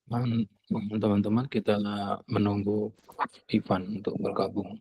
Teman-teman kita menunggu Ivan untuk bergabung.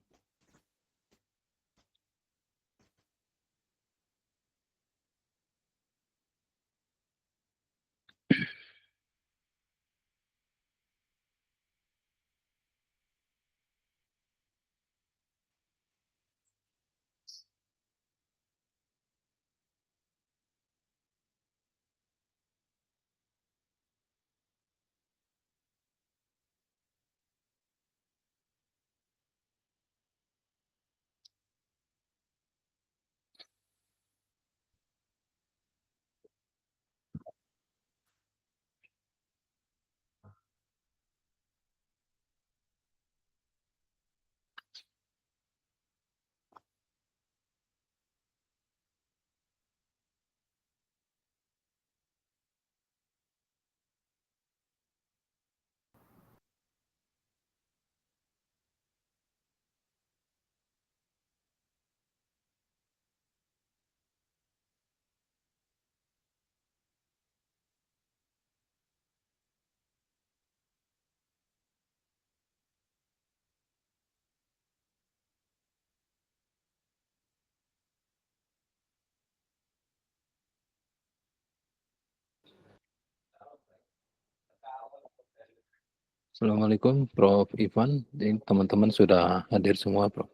Assalamualaikum Prof. Ivan, teman-teman sudah hadir semua, Prof.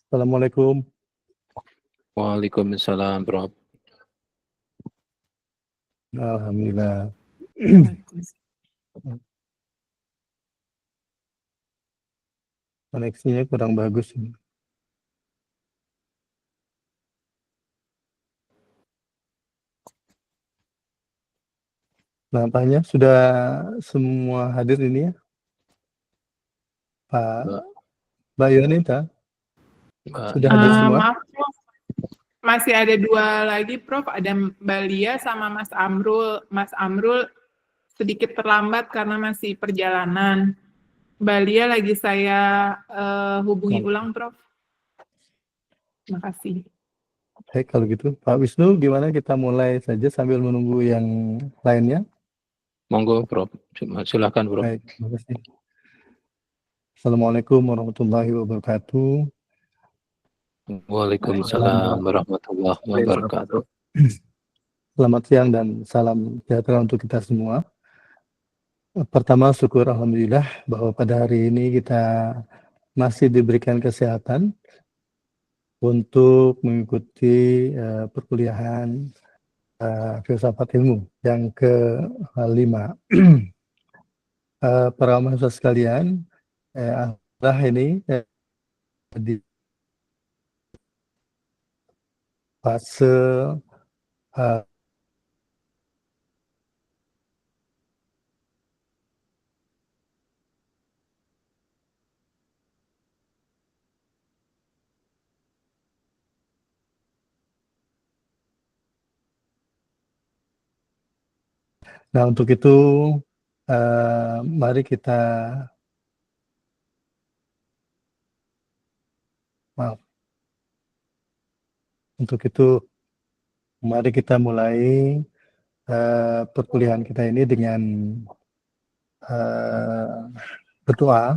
Assalamualaikum. Waalaikumsalam, Prof. Alhamdulillah. Koneksinya kurang bagus. Nampaknya sudah semua hadir ini ya, Mbak Yunita. Sudah hadir semua? Maaf, Prof. Masih ada 2 lagi, Prof. Ada Mbak Lia sama Mas Amrul. Mas Amrul sedikit terlambat karena masih perjalanan. Mbak Lia lagi saya hubungi ulang, Prof. Terima kasih. Baik, kalau gitu. Pak Wisnu, gimana kita mulai saja sambil menunggu yang lainnya? Monggo, Prof. Silakan, Prof. Baik, terima kasih. Assalamualaikum warahmatullahi wabarakatuh. Waalaikumsalam warahmatullahi wabarakatuh. Selamat siang dan salam sejahtera untuk kita semua. Pertama, syukur alhamdulillah bahwa pada hari ini kita masih diberikan kesehatan untuk mengikuti perkuliahan filsafat ilmu yang ke-5. Para mahasiswa sekalian, ini di fase nah, untuk itu mari kita mulai perkuliahan kita ini dengan berdoa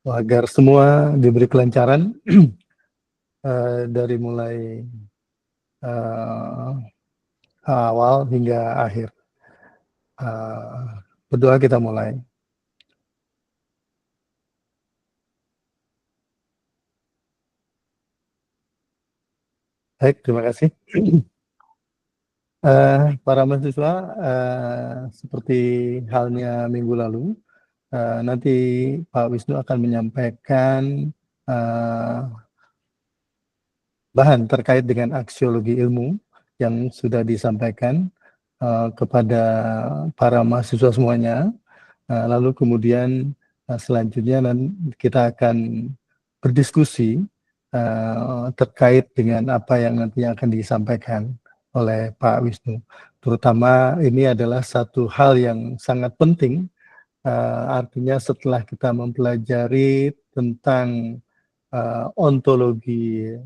agar semua diberi kelancaran dari mulai awal hingga akhir. Berdoa kita mulai. Baik, terima kasih. Para mahasiswa, seperti halnya minggu lalu, nanti Pak Wisnu akan menyampaikan bahan terkait dengan aksiologi ilmu yang sudah disampaikan kepada para mahasiswa semuanya. Lalu kemudian selanjutnya kita akan berdiskusi terkait dengan apa yang nantinya akan disampaikan oleh Pak Wisnu. Terutama ini adalah satu hal yang sangat penting, artinya setelah kita mempelajari tentang ontologi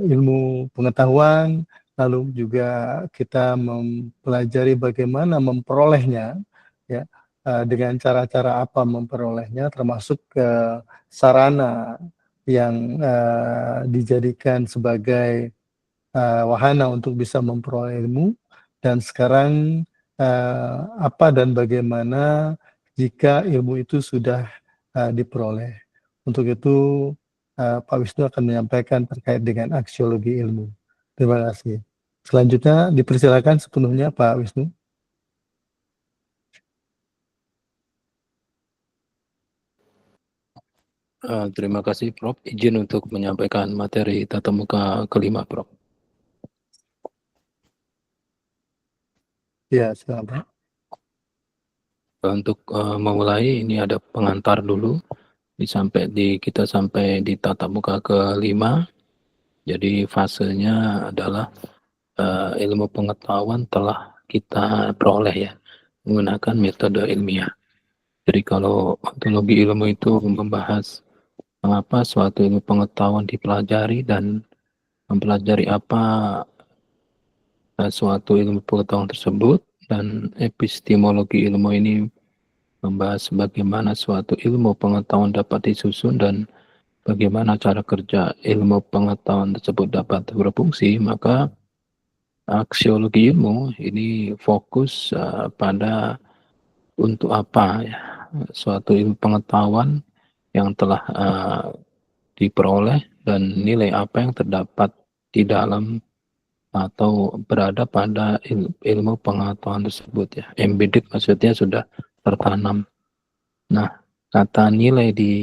ilmu pengetahuan, lalu juga kita mempelajari bagaimana memperolehnya, ya, dengan cara-cara apa memperolehnya, termasuk sarana yang dijadikan sebagai wahana untuk bisa memperoleh ilmu, dan sekarang apa dan bagaimana jika ilmu itu sudah diperoleh. Untuk itu Pak Wisnu akan menyampaikan terkait dengan aksiologi ilmu. Terima kasih. Selanjutnya dipersilakan sepenuhnya Pak Wisnu. Terima kasih Prof. Izin untuk menyampaikan materi tatap muka kelima Prof. Ya, silakan Pak. Untuk memulai ini ada pengantar dulu. Kita sampai di tatap muka kelima. Jadi fasenya adalah ilmu pengetahuan telah kita peroleh ya menggunakan metode ilmiah. Jadi kalau ontologi ilmu itu membahas mengapa suatu ilmu pengetahuan dipelajari dan mempelajari apa suatu ilmu pengetahuan tersebut, dan epistemologi ilmu ini membahas bagaimana suatu ilmu pengetahuan dapat disusun dan bagaimana cara kerja ilmu pengetahuan tersebut dapat berfungsi. Maka aksiologi ilmu ini fokus pada untuk apa ya suatu ilmu pengetahuan yang telah diperoleh dan nilai apa yang terdapat di dalam atau berada pada ilmu pengetahuan tersebut ya. Embedded maksudnya sudah tertanam. Nah, kata nilai di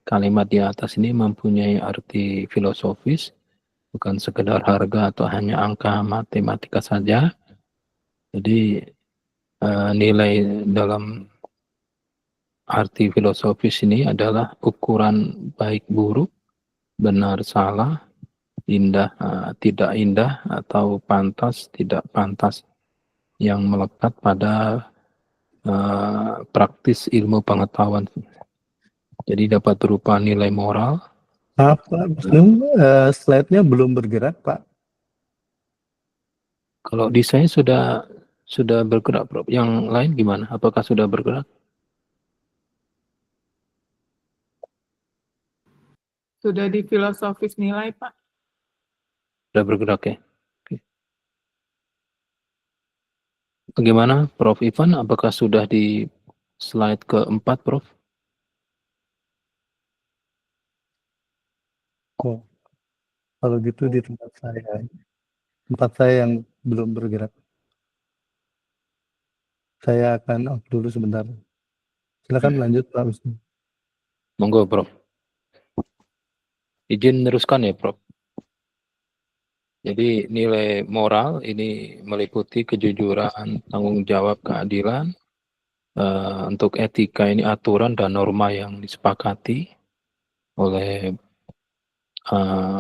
kalimat di atas ini mempunyai arti filosofis, bukan sekedar harga atau hanya angka matematika saja. Jadi nilai dalam arti filosofis ini adalah ukuran baik buruk, benar salah, indah tidak indah, atau pantas tidak pantas yang melekat pada praktis ilmu pengetahuan. Jadi dapat berupa nilai moral. Pak Wisnu, slide-nya belum bergerak Pak. Kalau di saya sudah bergerak Prof. Yang lain gimana? Apakah sudah bergerak? Sudah di filosofis nilai, Pak. Sudah bergerak ya? Oke. Bagaimana Prof. Ivan? Apakah sudah di slide keempat Prof? Oh, kalau gitu di tempat saya yang belum bergerak. Saya akan off dulu sebentar. Silakan lanjut Pak Wisnu. Monggo Prof. Izin meneruskan ya Prof. Jadi nilai moral ini meliputi kejujuran, tanggung jawab, keadilan. Untuk etika ini aturan dan norma yang disepakati oleh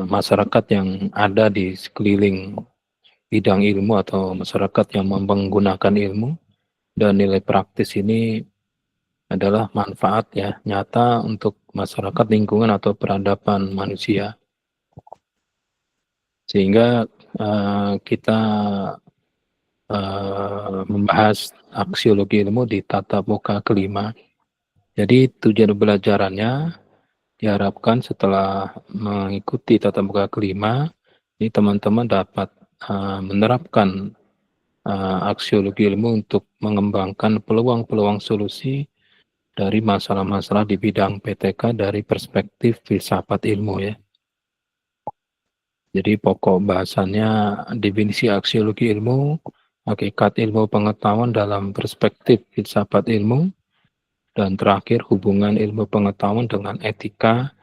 masyarakat yang ada di sekeliling bidang ilmu atau masyarakat yang menggunakan ilmu. Dan nilai praktis ini adalah manfaat ya nyata untuk masyarakat, lingkungan atau peradaban manusia. Sehingga kita membahas aksiologi ilmu di tatap muka kelima. Jadi tujuan belajarannya diharapkan setelah mengikuti tatap muka kelima, ini teman-teman dapat menerapkan aksiologi ilmu untuk mengembangkan peluang-peluang solusi dari masalah-masalah di bidang PTK dari perspektif filsafat ilmu ya. Jadi pokok bahasannya definisi aksiologi ilmu, hakikat ilmu pengetahuan dalam perspektif filsafat ilmu, dan terakhir hubungan ilmu pengetahuan dengan etika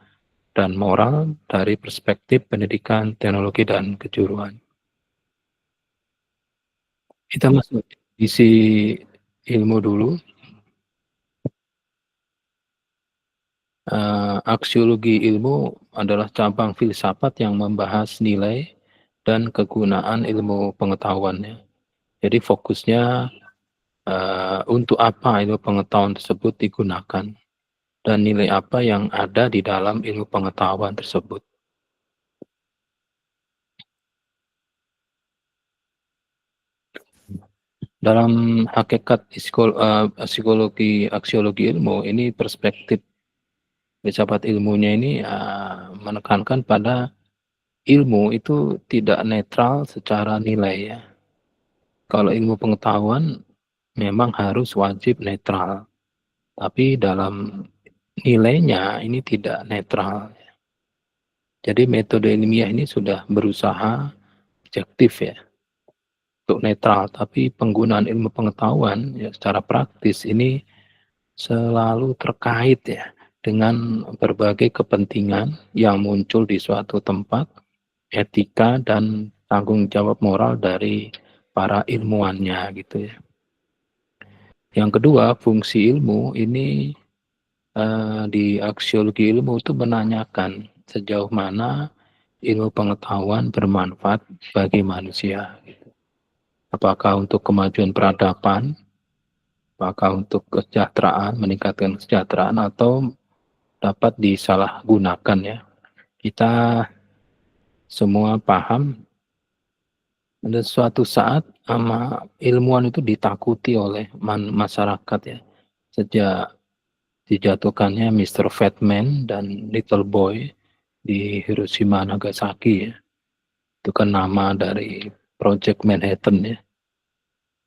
dan moral dari perspektif pendidikan, teknologi, dan kejuruan. Kita masuk isi ilmu dulu. Aksiologi ilmu adalah cabang filsafat yang membahas nilai dan kegunaan ilmu pengetahuannya. Jadi fokusnya untuk apa ilmu pengetahuan tersebut digunakan dan nilai apa yang ada di dalam ilmu pengetahuan tersebut. Dalam hakikat psikologi aksiologi ilmu ini perspektif filsafat ilmunya ini menekankan pada ilmu itu tidak netral secara nilai ya. Kalau ilmu pengetahuan memang harus wajib netral, tapi dalam nilainya ini tidak netral. Jadi metode ilmiah ini sudah berusaha objektif ya untuk netral, tapi penggunaan ilmu pengetahuan ya secara praktis ini selalu terkait ya dengan berbagai kepentingan yang muncul di suatu tempat, etika dan tanggung jawab moral dari para ilmuwannya gitu ya. Yang kedua, fungsi ilmu ini di aksiologi ilmu itu menanyakan sejauh mana ilmu pengetahuan bermanfaat bagi manusia. Apakah untuk kemajuan peradaban, apakah untuk kesejahteraan, meningkatkan kesejahteraan, atau dapat disalahgunakan ya. Kita semua paham ada suatu saat ilmuwan itu ditakuti oleh masyarakat ya. Sejak dijatuhkannya Mr. Fatman dan Little Boy di Hiroshima Nagasaki ya. Itu kan nama dari Project Manhattan ya.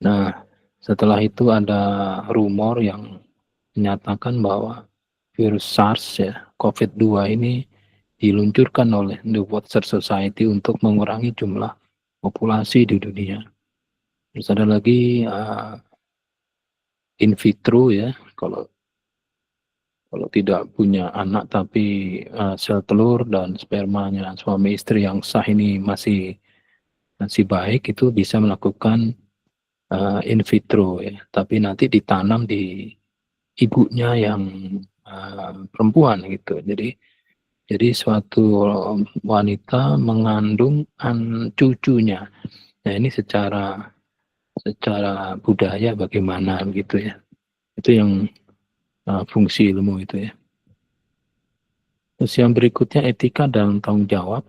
Nah, setelah itu ada rumor yang menyatakan bahwa virus SARS ya, COVID-2 ini diluncurkan oleh The World Society untuk mengurangi jumlah populasi di dunia. Terus ada lagi in vitro ya, kalau tidak punya anak tapi sel telur dan spermanya suami istri yang sah ini masih baik, itu bisa melakukan in vitro ya, tapi nanti ditanam di ibunya yang perempuan gitu. Jadi suatu wanita mengandung cucunya. Nah ini secara budaya bagaimana gitu ya. Itu yang fungsi ilmu itu ya. Terus yang berikutnya etika dan tanggung jawab.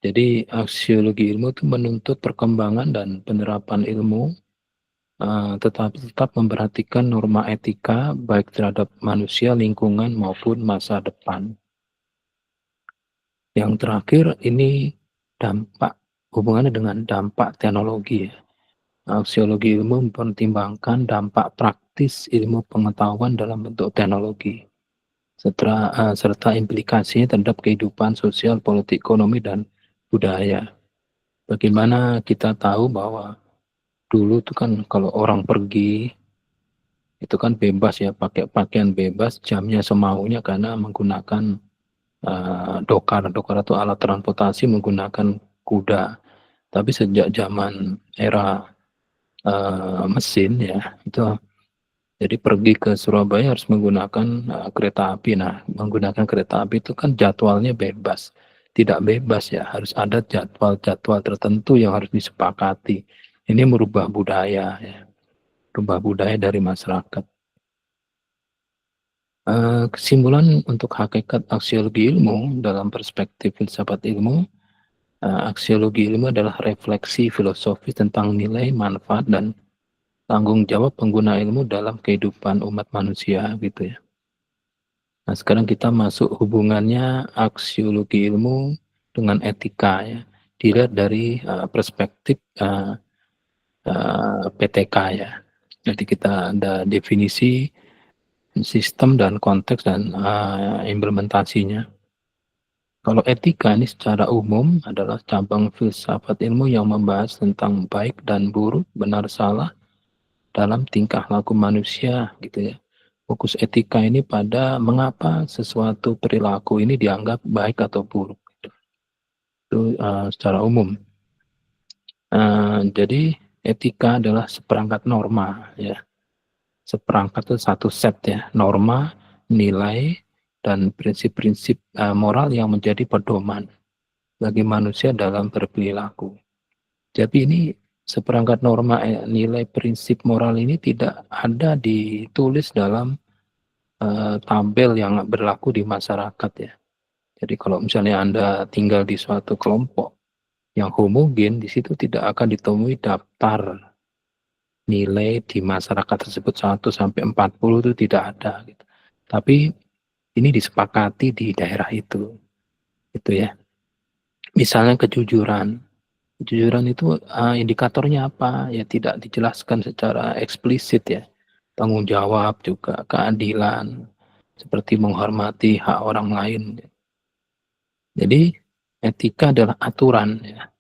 Jadi aksiologi ilmu itu menuntut perkembangan dan penerapan ilmu, tetapi tetap memperhatikan norma etika baik terhadap manusia, lingkungan maupun masa depan. Yang terakhir ini hubungannya dengan dampak teknologi ya. Aksiologi ilmu mempertimbangkan dampak praktis ilmu pengetahuan dalam bentuk teknologi, serta implikasinya terhadap kehidupan sosial, politik, ekonomi, dan budaya. Bagaimana kita tahu bahwa dulu itu kan kalau orang pergi itu kan bebas ya, pakai pakaian bebas, jamnya semaunya karena menggunakan dokar atau alat transportasi menggunakan kuda. Tapi sejak zaman era mesin ya, itu jadi pergi ke Surabaya harus menggunakan kereta api. Nah, menggunakan kereta api itu kan jadwalnya bebas. Tidak bebas ya, harus ada jadwal tertentu yang harus disepakati. Ini merubah budaya ya. Merubah budaya dari masyarakat. Kesimpulan untuk hakikat aksiologi ilmu dalam perspektif filsafat ilmu, aksiologi ilmu adalah refleksi filosofis tentang nilai, manfaat, dan tanggung jawab pengguna ilmu dalam kehidupan umat manusia gitu ya. Nah sekarang kita masuk hubungannya aksiologi ilmu dengan etika ya. Dilihat dari perspektif PTK ya. Jadi kita ada definisi, sistem dan konteks dan implementasinya. Kalau etika ini secara umum adalah cabang filsafat ilmu yang membahas tentang baik dan buruk, benar salah dalam tingkah laku manusia gitu ya. Fokus etika ini pada mengapa sesuatu perilaku ini dianggap baik atau buruk. Itu secara umum. Jadi etika adalah seperangkat norma ya. Seperangkat itu satu set ya, norma, nilai, dan prinsip-prinsip moral yang menjadi pedoman bagi manusia dalam berperilaku. Jadi ini seperangkat norma, nilai, prinsip moral ini tidak ada ditulis dalam tabel yang berlaku di masyarakat ya. Jadi kalau misalnya Anda tinggal di suatu kelompok yang homogen, di situ tidak akan ditemui daftar nilai di masyarakat tersebut 1 sampai 40 itu tidak ada gitu. Tapi ini disepakati di daerah itu. Itu ya. Misalnya kejujuran. Kejujuran itu indikatornya apa? Ya tidak dijelaskan secara eksplisit ya. Tanggung jawab juga, keadilan, seperti menghormati hak orang lain. Jadi etika adalah aturan ya,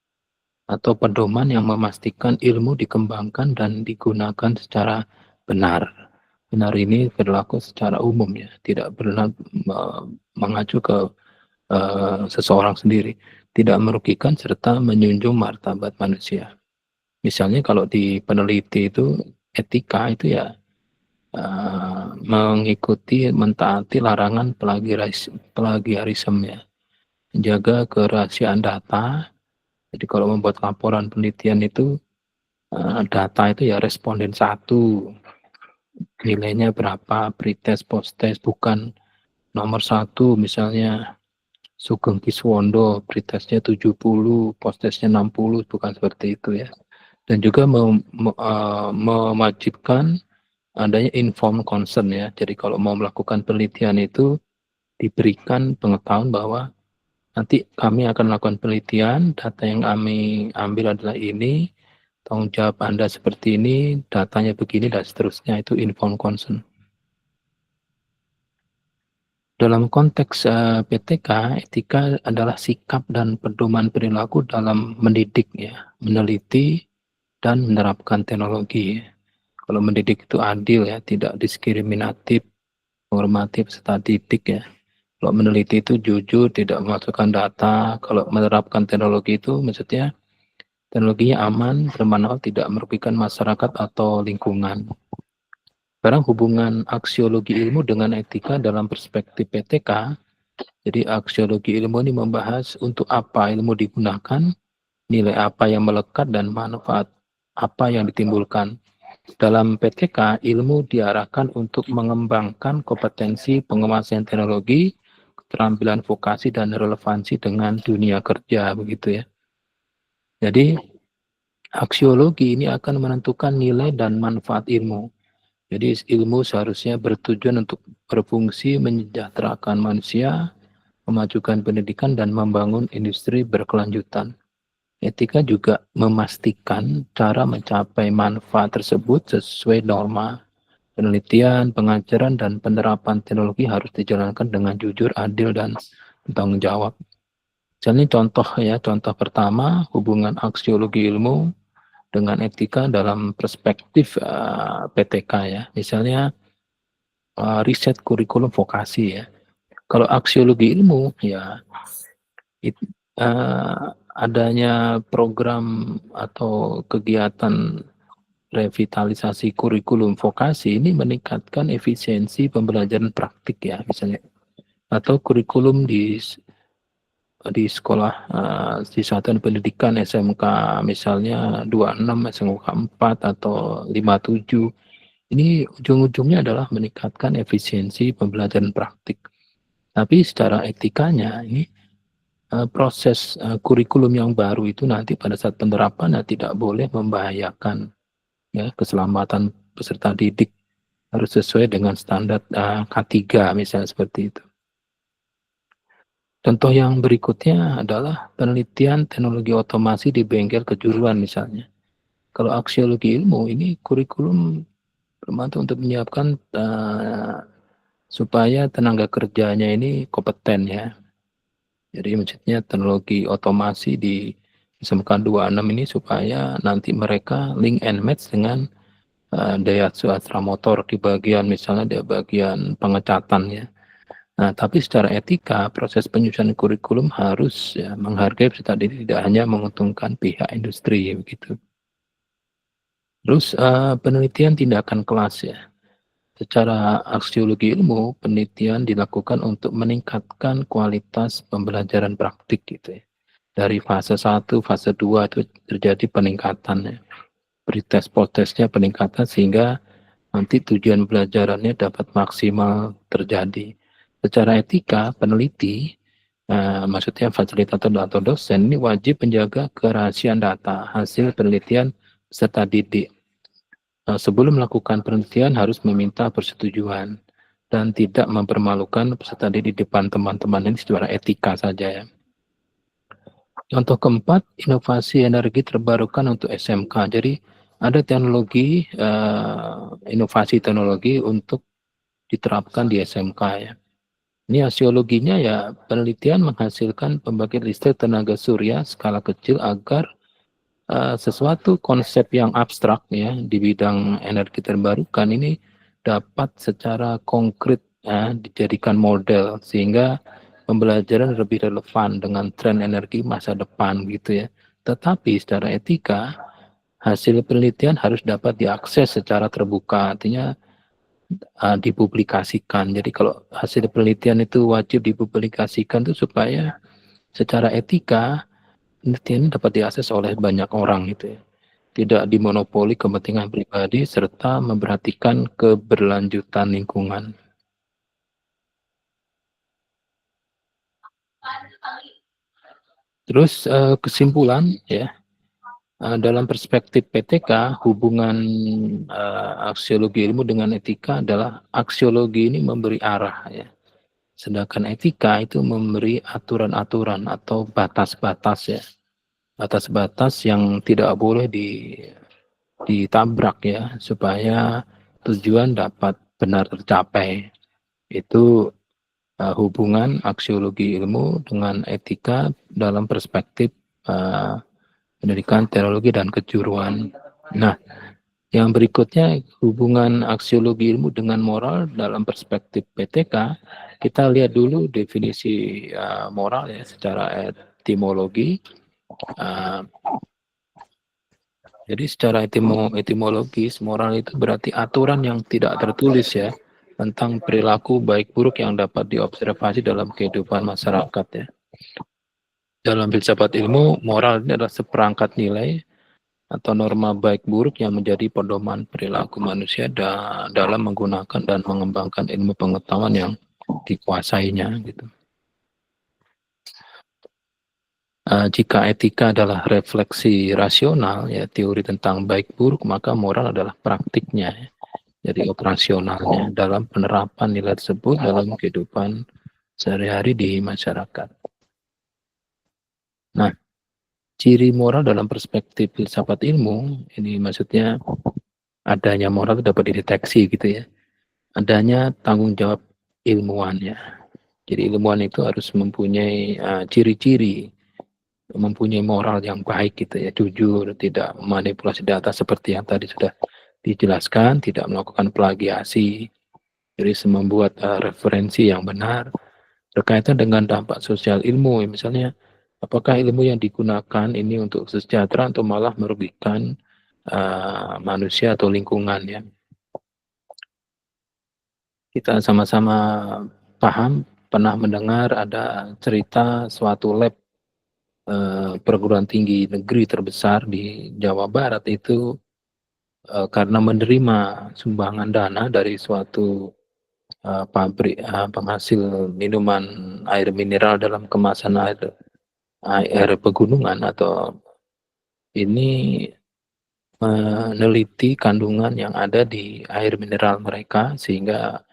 atau pedoman yang memastikan ilmu dikembangkan dan digunakan secara benar. Benar ini berlaku secara umum ya, tidak pernah mengacu ke seseorang sendiri, tidak merugikan serta menjunjung martabat manusia. Misalnya kalau di peneliti itu etika itu ya mengikuti, mentaati larangan plagiarisme ya, menjaga kerahasiaan data. Jadi kalau membuat laporan penelitian itu data itu ya responden 1, nilainya berapa, pretest, posttest, bukan nomor 1 misalnya Sugeng Kiswondo, pretestnya 70, posttestnya 60, bukan seperti itu ya. Dan juga mewajibkan adanya informed consent ya. Jadi kalau mau melakukan penelitian itu diberikan pengetahuan bahwa nanti kami akan melakukan penelitian, data yang kami ambil adalah ini, tanggung jawab Anda seperti ini, datanya begini, dan seterusnya. Itu informed consent. Dalam konteks PTK, etika adalah sikap dan pedoman perilaku dalam mendidik ya, meneliti, dan menerapkan teknologi. Kalau mendidik itu adil ya, tidak diskriminatif, menghormati peserta didik ya. Kalau meneliti itu jujur, tidak memasukkan data. Kalau menerapkan teknologi itu maksudnya teknologinya aman, bermanfaat, tidak merugikan masyarakat atau lingkungan. Sekarang hubungan aksiologi ilmu dengan etika dalam perspektif PTK. Jadi aksiologi ilmu ini membahas untuk apa ilmu digunakan, nilai apa yang melekat, dan manfaat apa yang ditimbulkan. Dalam PTK, ilmu diarahkan untuk mengembangkan kompetensi penguasaan teknologi, keterampilan vokasi, dan relevansi dengan dunia kerja, begitu ya. Jadi aksiologi ini akan menentukan nilai dan manfaat ilmu. Jadi ilmu seharusnya bertujuan untuk berfungsi menyejahterakan manusia, memajukan pendidikan, dan membangun industri berkelanjutan. Etika juga memastikan cara mencapai manfaat tersebut sesuai norma. Penelitian, pengajaran, dan penerapan teknologi harus dijalankan dengan jujur, adil, dan bertanggung jawab. Misalnya contoh pertama, hubungan aksiologi ilmu dengan etika dalam perspektif PTK ya. Misalnya riset kurikulum vokasi ya. Kalau aksiologi ilmu ya adanya program atau kegiatan revitalisasi kurikulum vokasi ini meningkatkan efisiensi pembelajaran praktik ya misalnya, atau kurikulum di sekolah di satuan pendidikan SMK misalnya 26, SMK 4 atau 57. Ini ujung-ujungnya adalah meningkatkan efisiensi pembelajaran praktik. Tapi secara etikanya ini proses kurikulum yang baru itu nanti pada saat penerapan tidak boleh membahayakan ya keselamatan peserta didik, harus sesuai dengan standar K3 misalnya seperti itu. Contoh yang berikutnya adalah penelitian teknologi otomasi di bengkel kejuruan misalnya. Kalau aksiologi ilmu ini kurikulum bermanfaat untuk menyiapkan supaya tenaga kerjanya ini kompeten ya. Jadi maksudnya teknologi otomasi di SMK 26 ini supaya nanti mereka link and match dengan Daihatsu Astra Motor di bagian misalnya di bagian pengecatan ya. Nah, tapi secara etika proses penyusunan kurikulum harus ya, menghargai peserta didik, tidak hanya menguntungkan pihak industri begitu. Terus penelitian tindakan kelas ya. Secara aksiologi ilmu, penelitian dilakukan untuk meningkatkan kualitas pembelajaran praktik gitu ya. Dari fase 1, fase 2 itu terjadi peningkatan ya. Pretest post-testnya peningkatan sehingga nanti tujuan belajarannya dapat maksimal terjadi. Secara etika, peneliti, maksudnya fasilitator atau dosen ini wajib menjaga kerahasiaan data hasil penelitian peserta didik. Sebelum melakukan penelitian harus meminta persetujuan dan tidak mempermalukan peserta didik di depan teman-teman ini secara etika saja ya. Contoh keempat, inovasi energi terbarukan untuk SMK. Jadi ada teknologi, inovasi teknologi untuk diterapkan di SMK ya. Ini aksiologinya ya, penelitian menghasilkan pembangkit listrik tenaga surya skala kecil agar sesuatu konsep yang abstrak ya di bidang energi terbarukan ini dapat secara konkret ya, dijadikan model sehingga pembelajaran lebih relevan dengan tren energi masa depan gitu ya. Tetapi secara etika hasil penelitian harus dapat diakses secara terbuka, artinya dipublikasikan. Jadi kalau hasil penelitian itu wajib dipublikasikan itu supaya secara etika penelitian dapat diakses oleh banyak orang gitu ya. Tidak dimonopoli kepentingan pribadi serta memperhatikan keberlanjutan lingkungan. Terus kesimpulan ya, dalam perspektif PTK, hubungan aksiologi ilmu dengan etika adalah aksiologi ini memberi arah ya. Sedangkan etika itu memberi aturan-aturan atau batas-batas ya. Batas-batas yang tidak boleh ditabrak ya, supaya tujuan dapat benar tercapai. Itu hubungan aksiologi ilmu dengan etika dalam perspektif pendidikan, teknologi, dan kejuruan. Nah, yang berikutnya hubungan aksiologi ilmu dengan moral dalam perspektif PTK. Kita lihat dulu definisi moral ya secara etimologi. Jadi secara etimologis moral itu berarti aturan yang tidak tertulis ya tentang perilaku baik buruk yang dapat diobservasi dalam kehidupan masyarakat ya. Dalam filsafat ilmu, moral ini adalah seperangkat nilai atau norma baik buruk yang menjadi pedoman perilaku manusia dalam menggunakan dan mengembangkan ilmu pengetahuan yang dikuasainya gitu. Jika etika adalah refleksi rasional ya teori tentang baik buruk, maka moral adalah praktiknya ya. Jadi operasionalnya dalam penerapan nilai tersebut dalam kehidupan sehari-hari di masyarakat. Nah, ciri moral dalam perspektif filsafat ilmu, ini maksudnya adanya moral itu dapat dideteksi gitu ya. Adanya tanggung jawab ilmuwan ya. Jadi ilmuwan itu harus mempunyai ciri-ciri, mempunyai moral yang baik gitu ya, jujur, tidak memanipulasi data seperti yang tadi sudah dijelaskan, tidak melakukan plagiasi, jadi membuat referensi yang benar berkaitan dengan dampak sosial ilmu, misalnya apakah ilmu yang digunakan ini untuk kesejahteraan atau malah merugikan manusia atau lingkungan ya. Kita sama-sama paham, pernah mendengar ada cerita suatu lab perguruan tinggi negeri terbesar di Jawa Barat itu karena menerima sumbangan dana dari suatu pabrik penghasil minuman air mineral dalam kemasan air pegunungan atau ini meneliti kandungan yang ada di air mineral mereka sehingga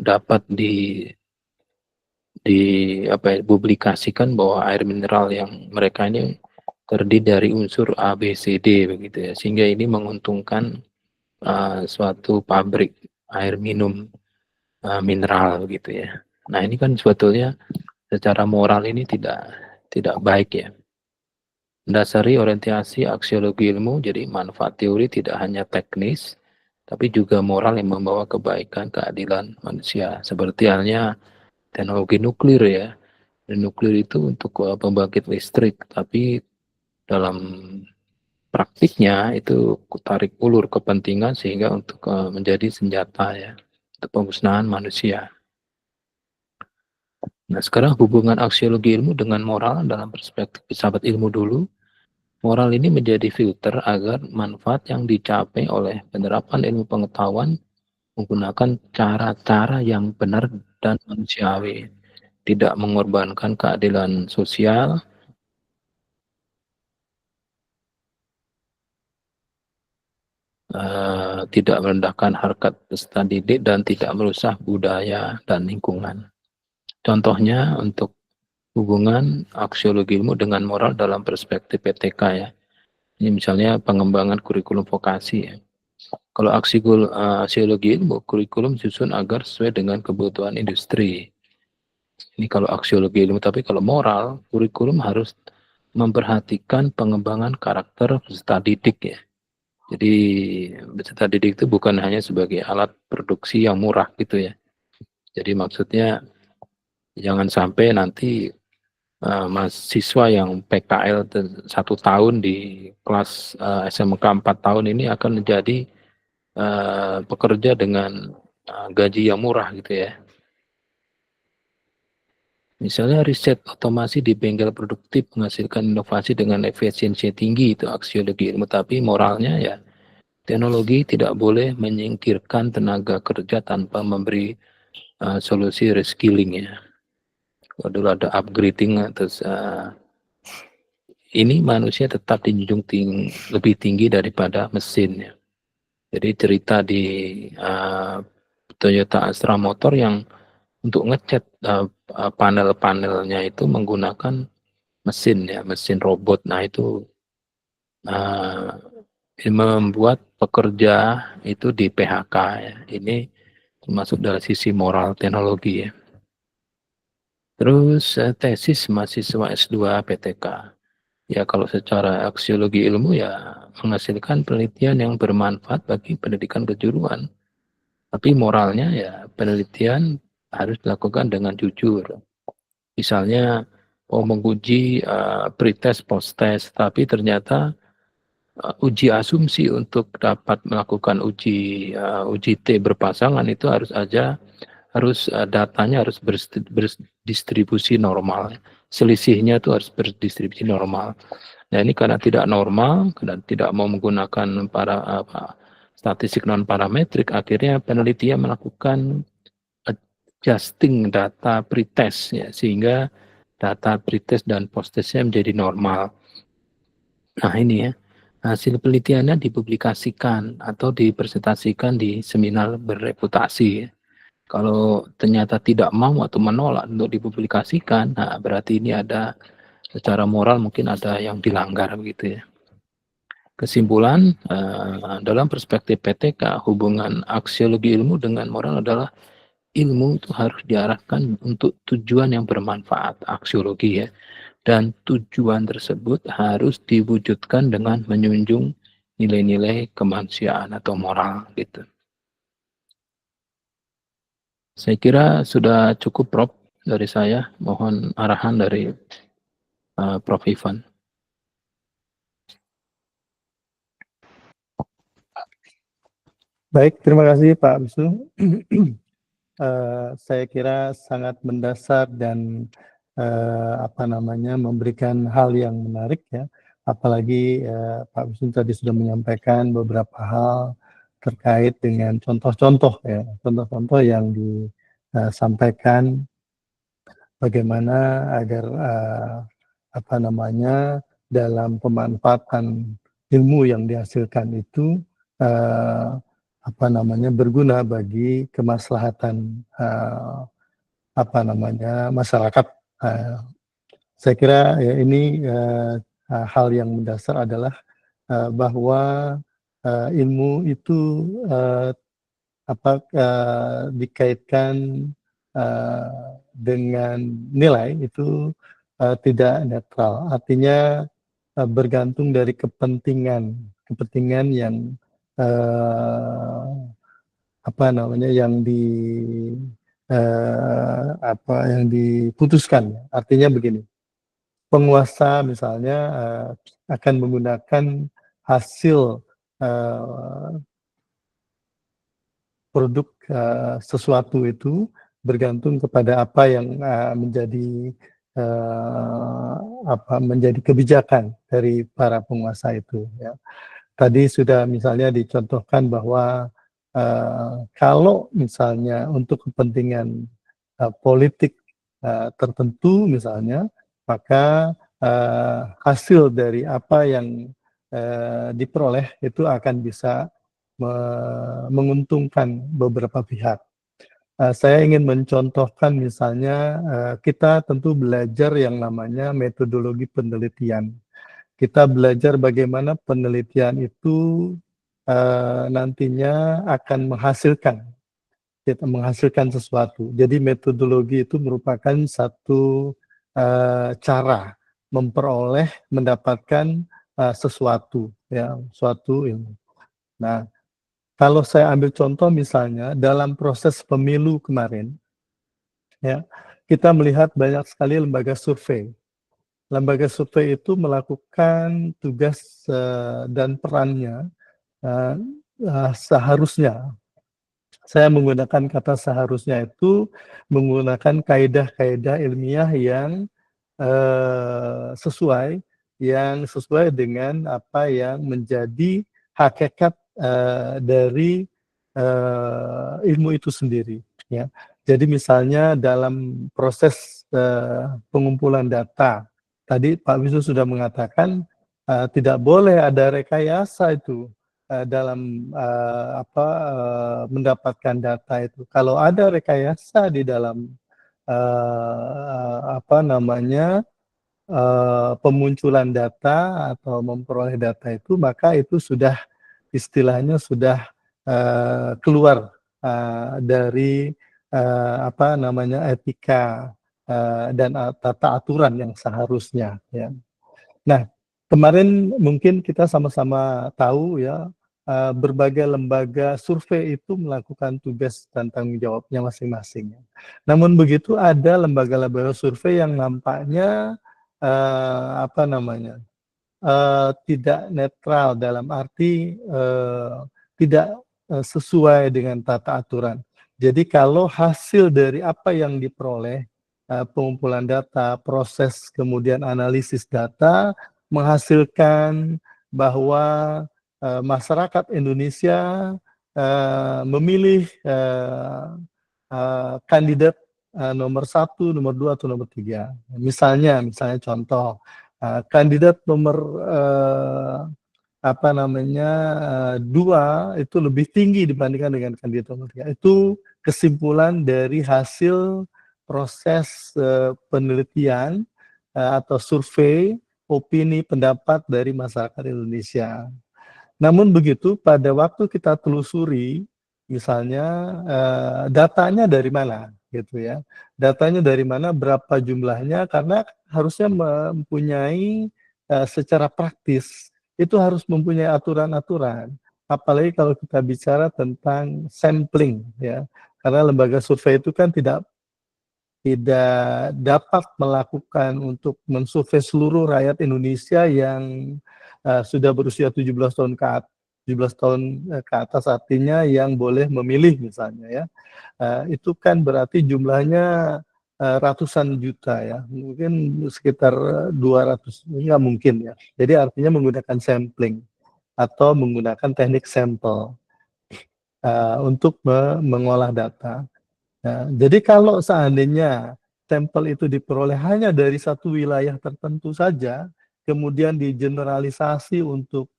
dapat dipublikasikan bahwa air mineral yang mereka ini terdiri dari unsur A, B, C, D begitu ya, sehingga ini menguntungkan suatu pabrik air minum mineral gitu ya. Nah ini kan sebetulnya secara moral ini tidak baik ya. Mendasari orientasi aksiologi ilmu, jadi manfaat teori tidak hanya teknis, tapi juga moral yang membawa kebaikan, keadilan manusia. Seperti halnya teknologi nuklir ya. Dan nuklir itu untuk pembangkit listrik, tapi dalam praktiknya itu tarik ulur kepentingan sehingga untuk menjadi senjata ya, untuk pemusnahan manusia. Nah, sekarang hubungan aksiologi ilmu dengan moral dalam perspektif sahabat ilmu dulu. Moral ini menjadi filter agar manfaat yang dicapai oleh penerapan ilmu pengetahuan menggunakan cara-cara yang benar dan manusiawi, tidak mengorbankan keadilan sosial, tidak merendahkan harkat peserta didik, dan tidak merusak budaya dan lingkungan. Contohnya untuk hubungan aksiologi ilmu dengan moral dalam perspektif PTK ya. Ini misalnya pengembangan kurikulum vokasi ya. Kalau aksiologi ilmu, kurikulum disusun agar sesuai dengan kebutuhan industri. Ini kalau aksiologi ilmu, tapi kalau moral, kurikulum harus memperhatikan pengembangan karakter peserta didik ya. Jadi peserta didik itu bukan hanya sebagai alat produksi yang murah gitu ya. Jadi maksudnya jangan sampai nanti mahasiswa yang PKL 1 tahun di kelas SMK 4 tahun ini akan menjadi pekerja dengan gaji yang murah gitu ya. Misalnya riset otomasi di bengkel produktif menghasilkan inovasi dengan efisiensi tinggi, itu aksiologi ilmu, tapi moralnya ya teknologi tidak boleh menyingkirkan tenaga kerja tanpa memberi solusi reskilling ya. Kalau dulu ada upgrading, terus ini manusia tetap dijunjung lebih tinggi daripada mesin ya. Jadi cerita di Toyota Astra Motor yang untuk ngecat panel-panelnya itu menggunakan mesin ya, mesin robot. Nah itu membuat pekerja itu di PHK ya. Ini termasuk dari sisi moral teknologi ya. Terus tesis mahasiswa S2 PTK. Ya kalau secara aksiologi ilmu ya menghasilkan penelitian yang bermanfaat bagi pendidikan kejuruan. Tapi moralnya ya penelitian harus dilakukan dengan jujur. Misalnya menguji pretest, post-test, tapi ternyata uji asumsi untuk dapat melakukan uji T berpasangan itu harus datanya harus berdistribusi normal. Selisihnya itu harus berdistribusi normal. Nah ini karena tidak normal, karena tidak mau menggunakan statistik non parametrik, akhirnya penelitian melakukan adjusting data pretest ya, sehingga data pretest dan post-testnya menjadi normal. Nah ini ya, hasil penelitiannya dipublikasikan atau dipresentasikan di seminar berreputasi ya. Kalau ternyata tidak mau atau menolak untuk dipublikasikan, nah berarti ini ada secara moral mungkin ada yang dilanggar begitu ya. Kesimpulan, dalam perspektif PTK, hubungan aksiologi ilmu dengan moral adalah ilmu itu harus diarahkan untuk tujuan yang bermanfaat, aksiologi ya. Dan tujuan tersebut harus diwujudkan dengan menjunjung nilai-nilai kemanusiaan atau moral gitu. Saya kira sudah cukup Prof dari saya. Mohon arahan dari Prof Ivan. Baik, terima kasih Pak Wisnu. Saya kira sangat mendasar dan memberikan hal yang menarik ya. Apalagi Pak Wisnu tadi sudah menyampaikan beberapa hal terkait dengan contoh-contoh ya, contoh-contoh yang disampaikan bagaimana agar dalam pemanfaatan ilmu yang dihasilkan itu berguna bagi kemaslahatan masyarakat. Saya kira ya, ini hal yang mendasar adalah bahwa ilmu itu dikaitkan dengan nilai itu tidak netral. Artinya bergantung dari kepentingan yang apa namanya yang diputuskan. Artinya begini, penguasa misalnya akan menggunakan hasil produk sesuatu itu bergantung kepada apa yang menjadi menjadi kebijakan dari para penguasa itu, ya. Tadi sudah misalnya dicontohkan bahwa kalau misalnya untuk kepentingan politik tertentu misalnya, maka hasil dari apa yang diperoleh itu akan bisa menguntungkan beberapa pihak. Saya ingin mencontohkan misalnya kita tentu belajar yang namanya metodologi penelitian. Kita belajar bagaimana penelitian itu nantinya akan menghasilkan sesuatu. Jadi metodologi itu merupakan satu cara mendapatkan sesuatu, ya, suatu ilmu. Nah, kalau saya ambil contoh misalnya dalam proses pemilu kemarin, ya, kita melihat banyak sekali lembaga survei. Lembaga survei itu melakukan tugas dan perannya seharusnya. Saya menggunakan kata seharusnya itu menggunakan kaidah-kaidah ilmiah yang sesuai dengan apa yang menjadi hakikat dari ilmu itu sendiri, ya. Jadi misalnya dalam proses pengumpulan data, tadi Pak Wisnu sudah mengatakan tidak boleh ada rekayasa itu dalam mendapatkan data itu. Kalau ada rekayasa di dalam pemunculan data atau memperoleh data itu, maka itu sudah istilahnya sudah keluar dari etika dan tata aturan yang seharusnya, ya. Nah, kemarin mungkin kita sama-sama tahu, ya, berbagai lembaga survei itu melakukan tugas dan tanggung jawabnya masing-masing. Namun begitu ada lembaga-lembaga survei yang nampaknya tidak netral, dalam arti tidak sesuai dengan tata aturan. Jadi kalau hasil dari apa yang diperoleh, pengumpulan data, proses kemudian analisis data menghasilkan bahwa masyarakat Indonesia memilih kandidat nomor 1, nomor 2, atau nomor 3. Misalnya contoh, kandidat nomor 2 itu lebih tinggi dibandingkan dengan kandidat nomor 3. Itu kesimpulan dari hasil proses penelitian atau survei opini pendapat dari masyarakat Indonesia. Namun begitu pada waktu kita telusuri, misalnya datanya dari mana, gitu ya? Datanya dari mana, berapa jumlahnya? Karena harusnya mempunyai secara praktis itu harus mempunyai aturan-aturan. Apalagi kalau kita bicara tentang sampling, ya. Karena lembaga survei itu kan tidak dapat melakukan untuk mensurvei seluruh rakyat Indonesia yang sudah berusia 17 tahun ke atas, artinya yang boleh memilih misalnya, ya. Itu kan berarti jumlahnya ratusan juta, ya. Mungkin sekitar 200, enggak mungkin, ya. Jadi artinya menggunakan sampling atau menggunakan teknik sampel untuk mengolah data. Nah, jadi kalau seandainya sampel itu diperoleh hanya dari satu wilayah tertentu saja, kemudian digeneralisasi untuk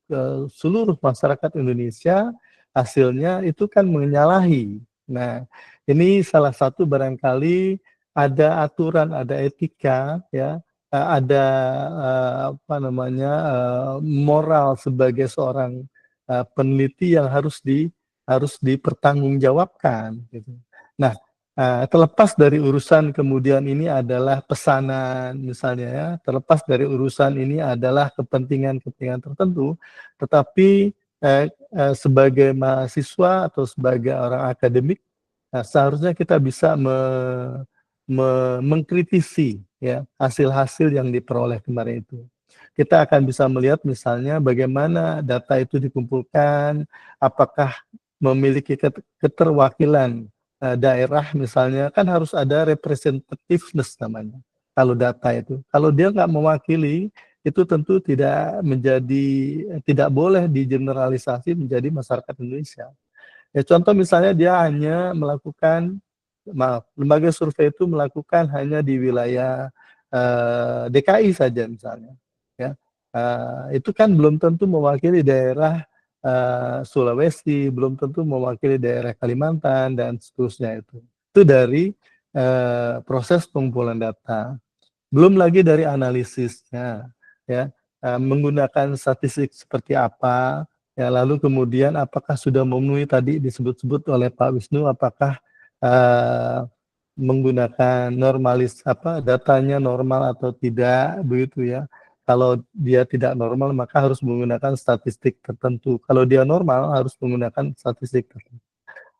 seluruh masyarakat Indonesia, hasilnya itu kan menyalahi. Nah, ini salah satu barangkali ada aturan, ada etika, ya, ada moral sebagai seorang peneliti yang harus dipertanggungjawabkan, gitu. Nah, terlepas dari urusan kemudian ini adalah pesanan misalnya ya, terlepas dari urusan ini adalah kepentingan-kepentingan tertentu, tetapi sebagai mahasiswa atau sebagai orang akademik, seharusnya kita bisa mengkritisi ya hasil-hasil yang diperoleh kemarin itu. Kita akan bisa melihat misalnya bagaimana data itu dikumpulkan, apakah memiliki keterwakilan daerah misalnya, kan harus ada representativeness namanya, kalau data itu. Kalau dia nggak mewakili, itu tentu tidak boleh digeneralisasi menjadi masyarakat Indonesia. Ya contoh misalnya dia hanya melakukan, lembaga survei itu melakukan hanya di wilayah DKI saja misalnya, ya. Itu kan belum tentu mewakili daerah Sulawesi, belum tentu mewakili daerah Kalimantan dan seterusnya itu. Itu dari proses pengumpulan data. Belum lagi dari analisisnya, ya, menggunakan statistik seperti apa, ya, lalu kemudian apakah sudah memenuhi tadi disebut-sebut oleh Pak Wisnu, apakah menggunakan datanya normal atau tidak, begitu ya. Kalau dia tidak normal maka harus menggunakan statistik tertentu. Kalau dia normal harus menggunakan statistik tertentu.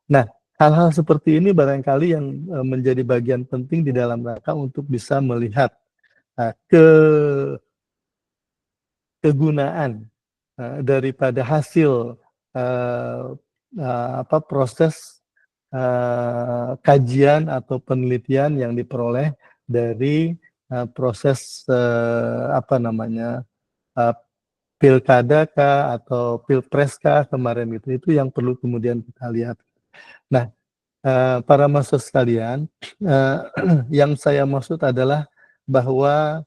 Nah, hal-hal seperti ini barangkali yang menjadi bagian penting di dalam rangka untuk bisa melihat kegunaan daripada hasil proses kajian atau penelitian yang diperoleh dari proses pilkada kah atau pilpres kah kemarin itu yang perlu kemudian kita lihat. Nah, para mahasiswa sekalian, yang saya maksud adalah bahwa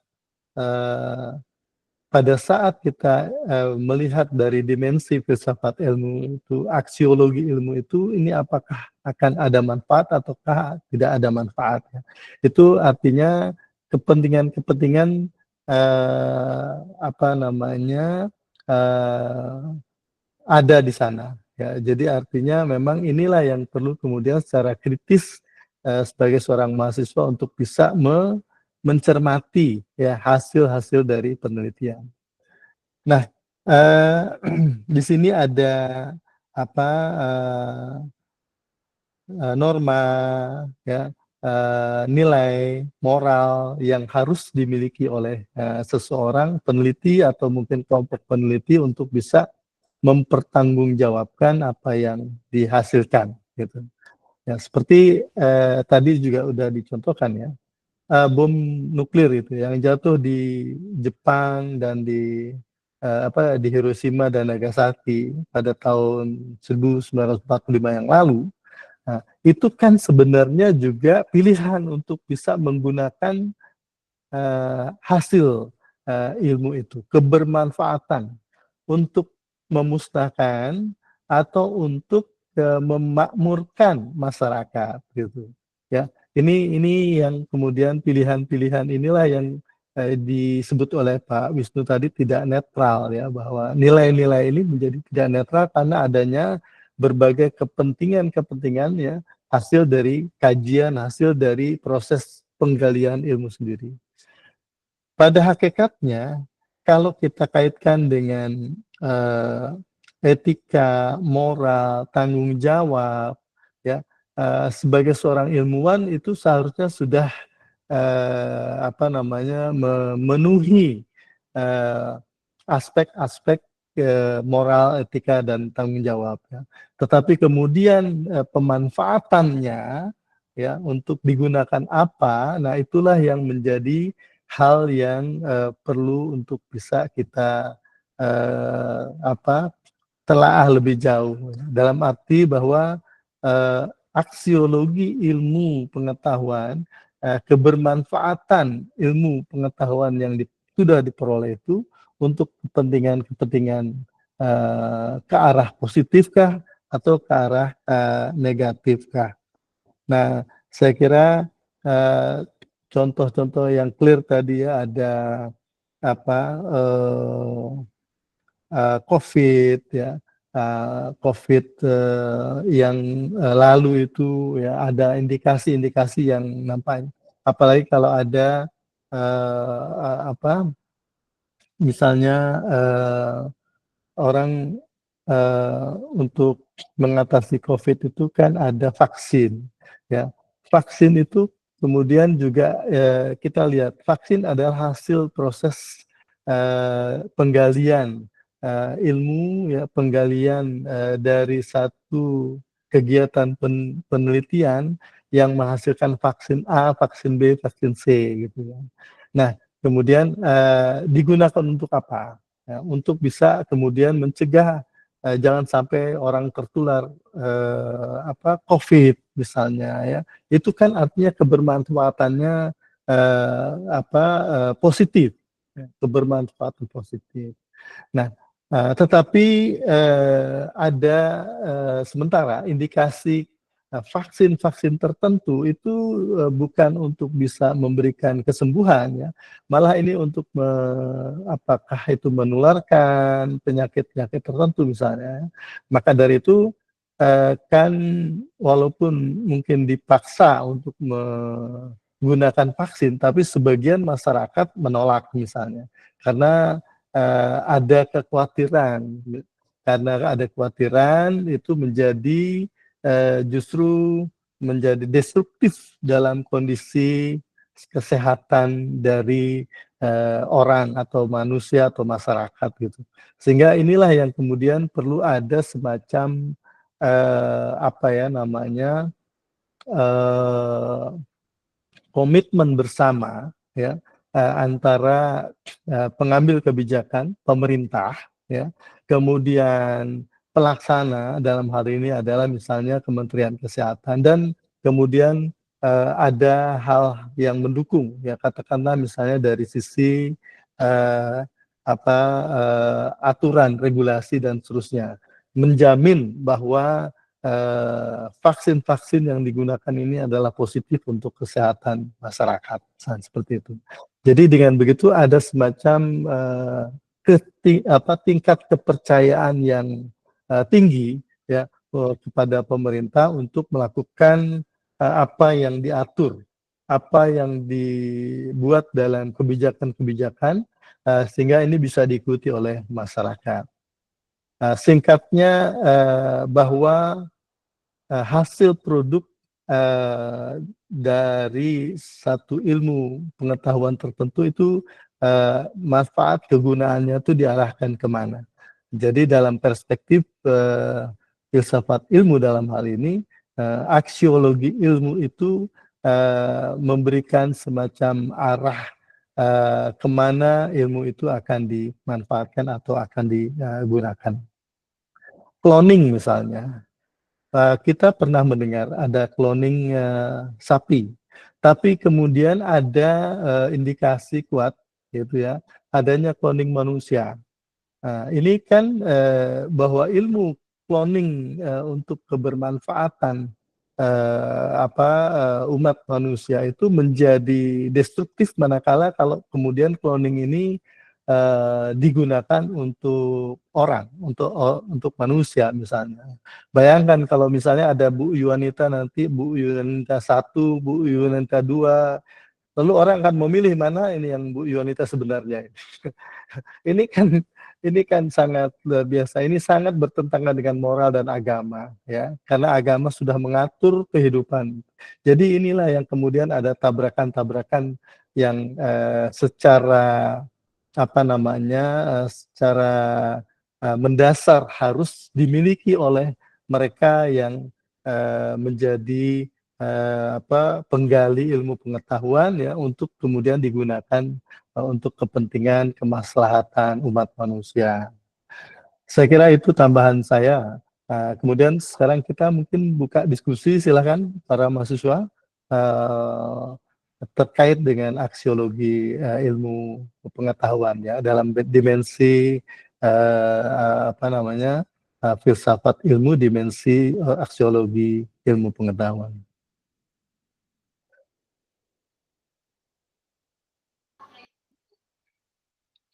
pada saat kita melihat dari dimensi filsafat ilmu itu, aksiologi ilmu itu, ini apakah akan ada manfaat ataukah tidak ada manfaat. Itu artinya kepentingan-kepentingan ada di sana. Ya, jadi artinya memang inilah yang perlu kemudian secara kritis sebagai seorang mahasiswa untuk bisa mencermati ya hasil-hasil dari penelitian. Nah, di sini ada norma ya, nilai moral yang harus dimiliki oleh seseorang peneliti atau mungkin kelompok peneliti untuk bisa mempertanggungjawabkan apa yang dihasilkan gitu. Ya, seperti tadi juga udah dicontohkan ya, bom nuklir itu yang jatuh di Jepang dan di Hiroshima dan Nagasaki pada tahun 1945 yang lalu. Nah, itu kan sebenarnya juga pilihan untuk bisa menggunakan hasil ilmu itu, kebermanfaatan untuk memusnahkan atau untuk memakmurkan masyarakat gitu ya. Ini yang kemudian pilihan-pilihan inilah yang disebut oleh Pak Wisnu tadi tidak netral ya, bahwa nilai-nilai ini menjadi tidak netral karena adanya berbagai kepentingan ya, hasil dari kajian, hasil dari proses penggalian ilmu sendiri. Pada hakikatnya, kalau kita kaitkan dengan etika, moral, tanggung jawab, ya, sebagai seorang ilmuwan itu seharusnya sudah memenuhi aspek-aspek moral, etika, dan tanggung jawab. Ya. Tetapi kemudian pemanfaatannya ya untuk digunakan apa, nah itulah yang menjadi hal yang perlu untuk bisa kita telaah lebih jauh. Dalam arti bahwa aksiologi ilmu pengetahuan, kebermanfaatan ilmu pengetahuan yang sudah diperoleh itu untuk kepentingan-kepentingan ke arah positifkah atau ke arah negatifkah. Nah, saya kira contoh-contoh yang clear tadi ya, ada COVID ya, COVID yang lalu itu ya ada indikasi-indikasi yang nampak. Apalagi kalau ada misalnya orang untuk mengatasi COVID itu kan ada vaksin, ya. Vaksin itu kemudian juga kita lihat vaksin adalah hasil proses penggalian ilmu, ya, penggalian dari satu kegiatan penelitian yang menghasilkan vaksin A, vaksin B, vaksin C, gitu ya. Nah, kemudian digunakan untuk apa? Ya, untuk bisa kemudian mencegah jangan sampai orang tertular COVID misalnya, ya. Itu kan artinya kebermanfaatannya positif, ya, kebermanfaatan positif. Nah, tetapi ada sementara indikasi vaksin-vaksin tertentu itu bukan untuk bisa memberikan kesembuhan, ya, malah ini untuk apakah itu menularkan penyakit-penyakit tertentu misalnya. Maka dari itu kan walaupun mungkin dipaksa untuk menggunakan vaksin, tapi sebagian masyarakat menolak misalnya, karena ada kekhawatiran, itu menjadi justru menjadi destruktif dalam kondisi kesehatan dari orang atau manusia atau masyarakat gitu. Sehingga inilah yang kemudian perlu ada semacam komitmen bersama, ya, antara pengambil kebijakan pemerintah, ya, kemudian pelaksana dalam hal ini adalah misalnya Kementerian Kesehatan, dan kemudian ada hal yang mendukung, ya, katakanlah misalnya dari sisi aturan, regulasi dan seterusnya, menjamin bahwa vaksin-vaksin yang digunakan ini adalah positif untuk kesehatan masyarakat, seperti itu. Jadi dengan begitu ada semacam tingkat kepercayaan yang tinggi, ya, kepada pemerintah untuk melakukan apa yang diatur, apa yang dibuat dalam kebijakan-kebijakan, sehingga ini bisa diikuti oleh masyarakat. Singkatnya bahwa hasil produk dari satu ilmu pengetahuan tertentu itu manfaat kegunaannya itu diarahkan kemana. Jadi dalam perspektif filsafat ilmu dalam hal ini, aksiologi ilmu itu memberikan semacam arah kemana ilmu itu akan dimanfaatkan atau akan digunakan. Cloning misalnya. Kita pernah mendengar ada cloning sapi, tapi kemudian ada indikasi kuat, gitu ya, adanya cloning manusia. Ini kan bahwa ilmu cloning untuk kebermanfaatan umat manusia itu menjadi destruktif manakala kalau kemudian cloning ini digunakan untuk orang, untuk manusia misalnya. Bayangkan kalau misalnya ada Bu Yuanita nanti, Bu Yuanita 1, Bu Yuanita 2, lalu orang akan memilih mana ini yang Bu Yuanita sebenarnya. Ini kan sangat luar biasa. Ini sangat bertentangan dengan moral dan agama, ya, karena agama sudah mengatur kehidupan. Jadi inilah yang kemudian ada tabrakan-tabrakan yang secara secara mendasar harus dimiliki oleh mereka yang menjadi penggali ilmu pengetahuan, ya, untuk kemudian digunakan untuk kepentingan kemaslahatan umat manusia. Saya kira itu tambahan saya. Kemudian sekarang kita mungkin buka diskusi, silakan para mahasiswa terkait dengan aksiologi ilmu pengetahuan, ya, dalam dimensi filsafat ilmu, dimensi aksiologi ilmu pengetahuan.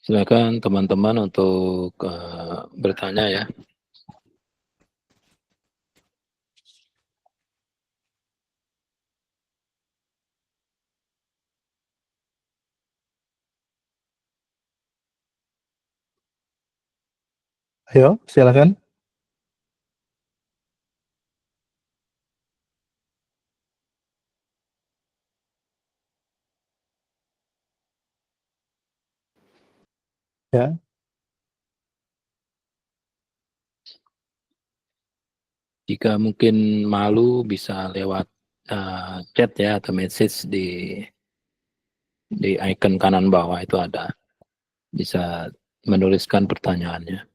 Silakan teman-teman untuk bertanya, ya. Ayo, silakan. Ya, Jika mungkin malu bisa lewat chat ya atau message di icon kanan bawah itu ada, bisa menuliskan pertanyaannya.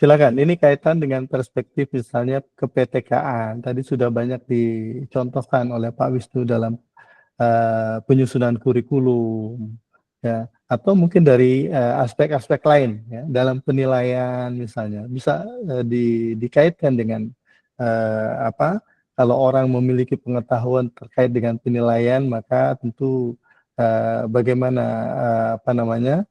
silakan. Ini kaitan dengan perspektif misalnya kePTK-an. Tadi sudah banyak dicontohkan oleh Pak Wisnu dalam penyusunan kurikulum, ya, atau mungkin dari aspek-aspek lain, ya, dalam penilaian misalnya bisa dikaitkan dengan apa? Kalau orang memiliki pengetahuan terkait dengan penilaian, maka tentu bagaimana apa namanya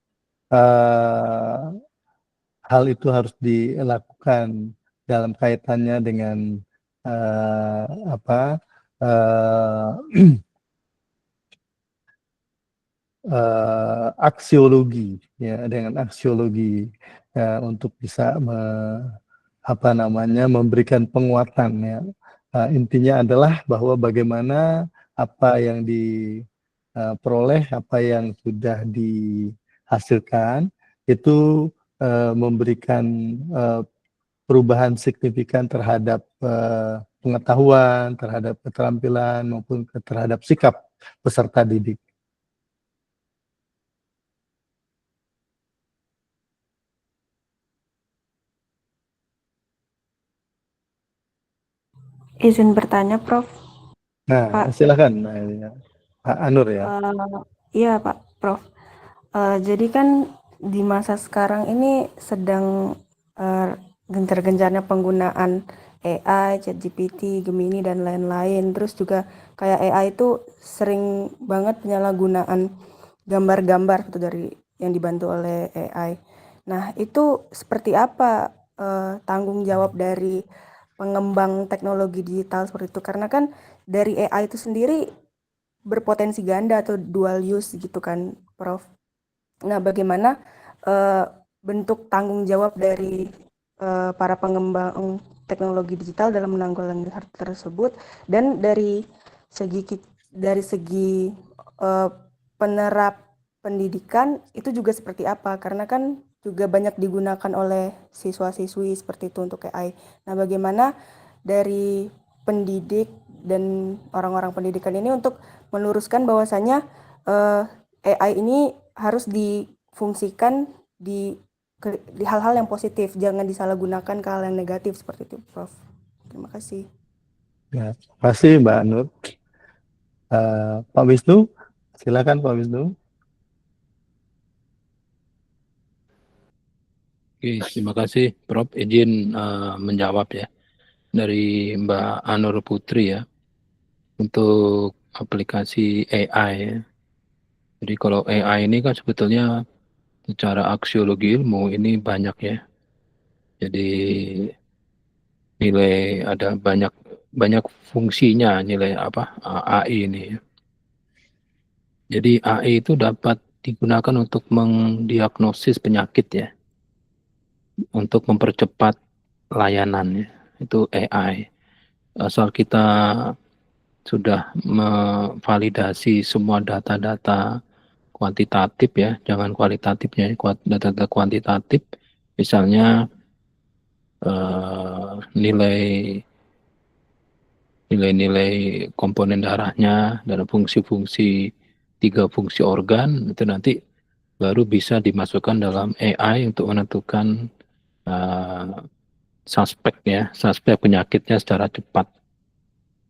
hal itu harus dilakukan dalam kaitannya dengan apa? Aksiologi, ya, dengan aksiologi untuk bisa memberikan penguatan, ya. Intinya adalah bahwa bagaimana apa yang diperoleh, apa yang sudah dihasilkan itu memberikan perubahan signifikan terhadap pengetahuan, terhadap keterampilan maupun terhadap sikap peserta didik. Izin bertanya, Prof. Nah, Pak. silakan Pak Anur ya. Iya, Pak Prof. Jadi kan di masa sekarang ini sedang gencar-gencarnya penggunaan AI, ChatGPT, Gemini, dan lain-lain. Terus juga kayak AI itu sering banget penyalahgunaan gambar-gambar gitu dari yang dibantu oleh AI. Nah, itu seperti apa tanggung jawab dari pengembang teknologi digital seperti itu? Karena kan dari AI itu sendiri berpotensi ganda atau dual use gitu kan, Prof. Nah, bagaimana bentuk tanggung jawab dari para pengembang teknologi digital dalam menanggulangi hal tersebut, dan dari segi penerap pendidikan itu juga seperti apa? Karena kan juga banyak digunakan oleh siswa-siswi seperti itu untuk AI. Nah, bagaimana dari pendidik dan orang-orang pendidikan ini untuk meluruskan bahwasanya AI ini harus difungsikan di hal-hal yang positif, jangan disalahgunakan ke hal yang negatif seperti itu, Prof. Terima kasih. Ya, terima kasih Mbak Nur. Pak Wisnu, silakan Pak Wisnu. Oke, terima kasih Prof. Izin menjawab ya dari Mbak Anur Putri ya untuk aplikasi AI ya. Jadi kalau AI ini kan sebetulnya secara aksiologi ilmu ini banyak ya. Jadi nilai ada banyak fungsinya nilai apa AI ini ya. Jadi AI itu dapat digunakan untuk mendiagnosis penyakit ya, untuk mempercepat layanannya. Itu AI. Asal kita sudah memvalidasi semua data-data kuantitatif ya, jangan kualitatifnya, data-data kuantitatif, misalnya nilai-nilai komponen darahnya dan fungsi-fungsi 3 fungsi organ itu nanti baru bisa dimasukkan dalam AI untuk menentukan suspek penyakitnya secara cepat.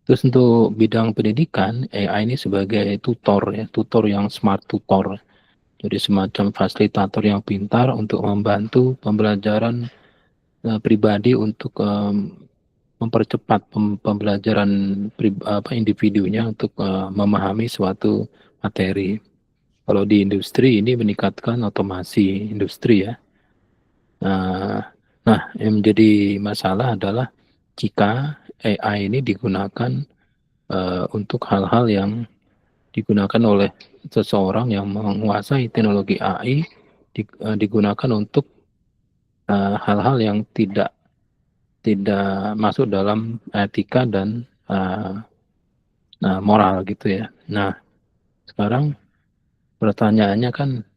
Terus untuk bidang pendidikan, AI ini sebagai tutor ya, tutor yang smart tutor. Jadi semacam fasilitator yang pintar untuk membantu pembelajaran pribadi untuk mempercepat pembelajaran individunya untuk memahami suatu materi. Kalau di industri ini meningkatkan otomasi industri ya. Nah, yang menjadi masalah adalah jika AI ini digunakan untuk hal-hal yang digunakan oleh seseorang yang menguasai teknologi AI, digunakan untuk hal-hal yang tidak masuk dalam etika dan moral gitu ya. Nah, sekarang pertanyaannya kan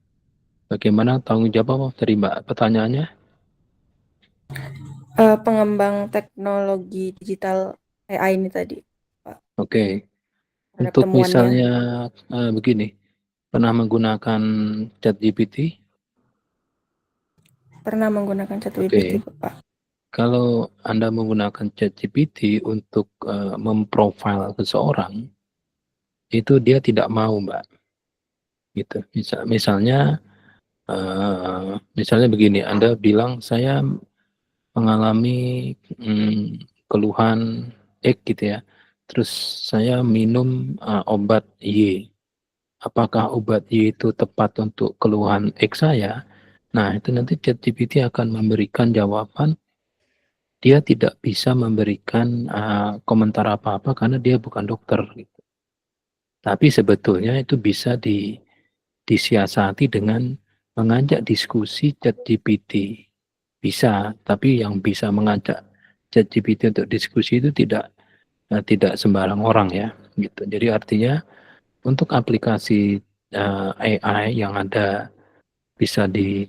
bagaimana tanggung jawab dari Mbak pertanyaannya? Pengembang teknologi digital AI ini tadi, Pak, Oke. terhadap Untuk temuannya. misalnya begini, pernah menggunakan ChatGPT? Pernah menggunakan Oke. ChatGPT, Pak. Kalau Anda menggunakan ChatGPT untuk memprofile seseorang, itu dia tidak mau, Mbak. Gitu. Misalnya begini, Anda bilang saya mengalami keluhan X gitu ya. Terus saya minum obat Y. Apakah obat Y itu tepat untuk keluhan X saya? Nah, itu nanti ChatGPT akan memberikan jawaban. Dia tidak bisa memberikan komentar apa-apa karena dia bukan dokter. Gitu. Tapi sebetulnya itu bisa disiasati dengan mengajak diskusi ChatGPT. Bisa, tapi yang bisa mengajak ChatGPT untuk diskusi itu tidak sembarang orang ya. Gitu. Jadi artinya untuk aplikasi AI yang ada bisa di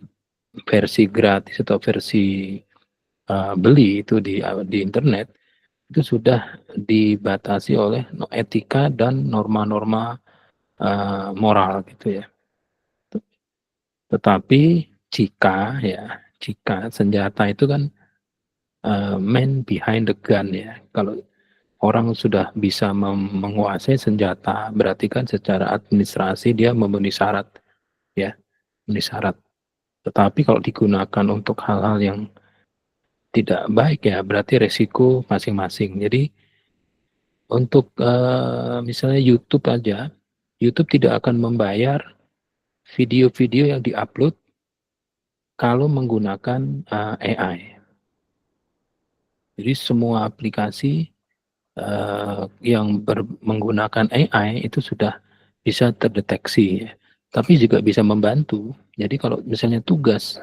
versi gratis atau versi beli itu di internet itu sudah dibatasi oleh etika dan norma-norma moral gitu ya. Tetapi jika senjata itu kan man behind the gun ya. Kalau orang sudah bisa menguasai senjata, berarti kan secara administrasi dia memenuhi syarat ya, memenuhi syarat. Tetapi kalau digunakan untuk hal-hal yang tidak baik ya, berarti resiko masing-masing. Jadi untuk misalnya YouTube aja, YouTube tidak akan membayar video-video yang diupload kalau menggunakan AI. Jadi semua aplikasi yang menggunakan AI itu sudah bisa terdeteksi, ya. Tapi juga bisa membantu. Jadi kalau misalnya tugas,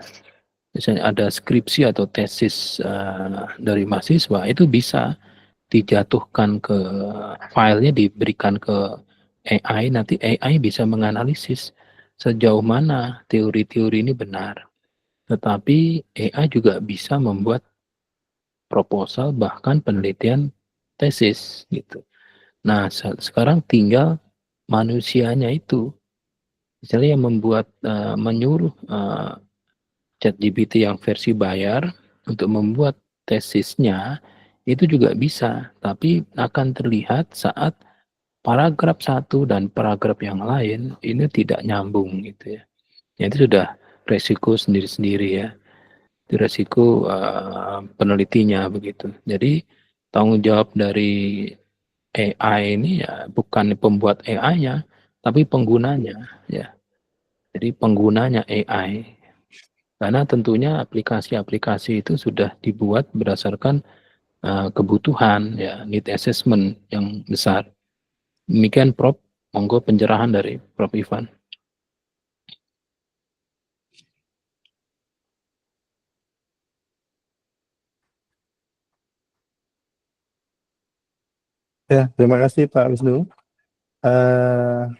misalnya ada skripsi atau tesis dari mahasiswa, itu bisa dijatuhkan ke filenya, diberikan ke AI, nanti AI bisa menganalisis sejauh mana teori-teori ini benar. Tetapi AI juga bisa membuat proposal bahkan penelitian tesis gitu. Nah, sekarang tinggal manusianya itu, misalnya yang membuat menyuruh ChatGPT yang versi bayar untuk membuat tesisnya itu juga bisa, tapi akan terlihat saat paragraf satu dan paragraf yang lain ini tidak nyambung gitu ya. Itu sudah resiko sendiri-sendiri ya. Itu resiko penelitinya begitu. Jadi tanggung jawab dari AI ini ya bukan pembuat AI-nya, tapi penggunanya ya. Jadi penggunanya AI. Karena tentunya aplikasi-aplikasi itu sudah dibuat berdasarkan kebutuhan ya, need assessment yang besar. Demikian Prof. Monggo pencerahan dari Prof. Ivan. Ya, terima kasih Pak Wisnu.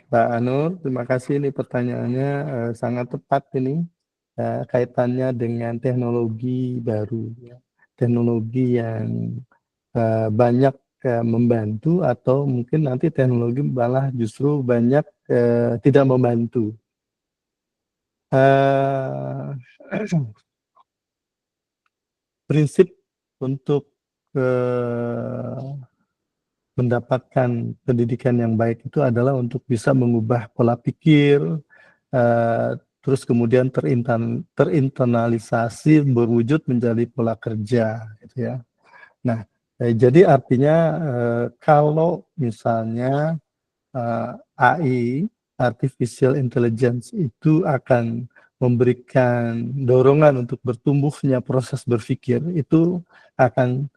Mbak Anur, terima kasih, ini pertanyaannya sangat tepat ini, kaitannya dengan teknologi baru, ya. Teknologi yang banyak membantu atau mungkin nanti teknologi malah justru banyak tidak membantu. Prinsip untuk mendapatkan pendidikan yang baik itu adalah untuk bisa mengubah pola pikir, terus kemudian terinternalisasi berwujud menjadi pola kerja, gitu ya. Nah, jadi artinya kalau misalnya AI, artificial intelligence itu akan memberikan dorongan untuk bertumbuhnya proses berpikir, itu akan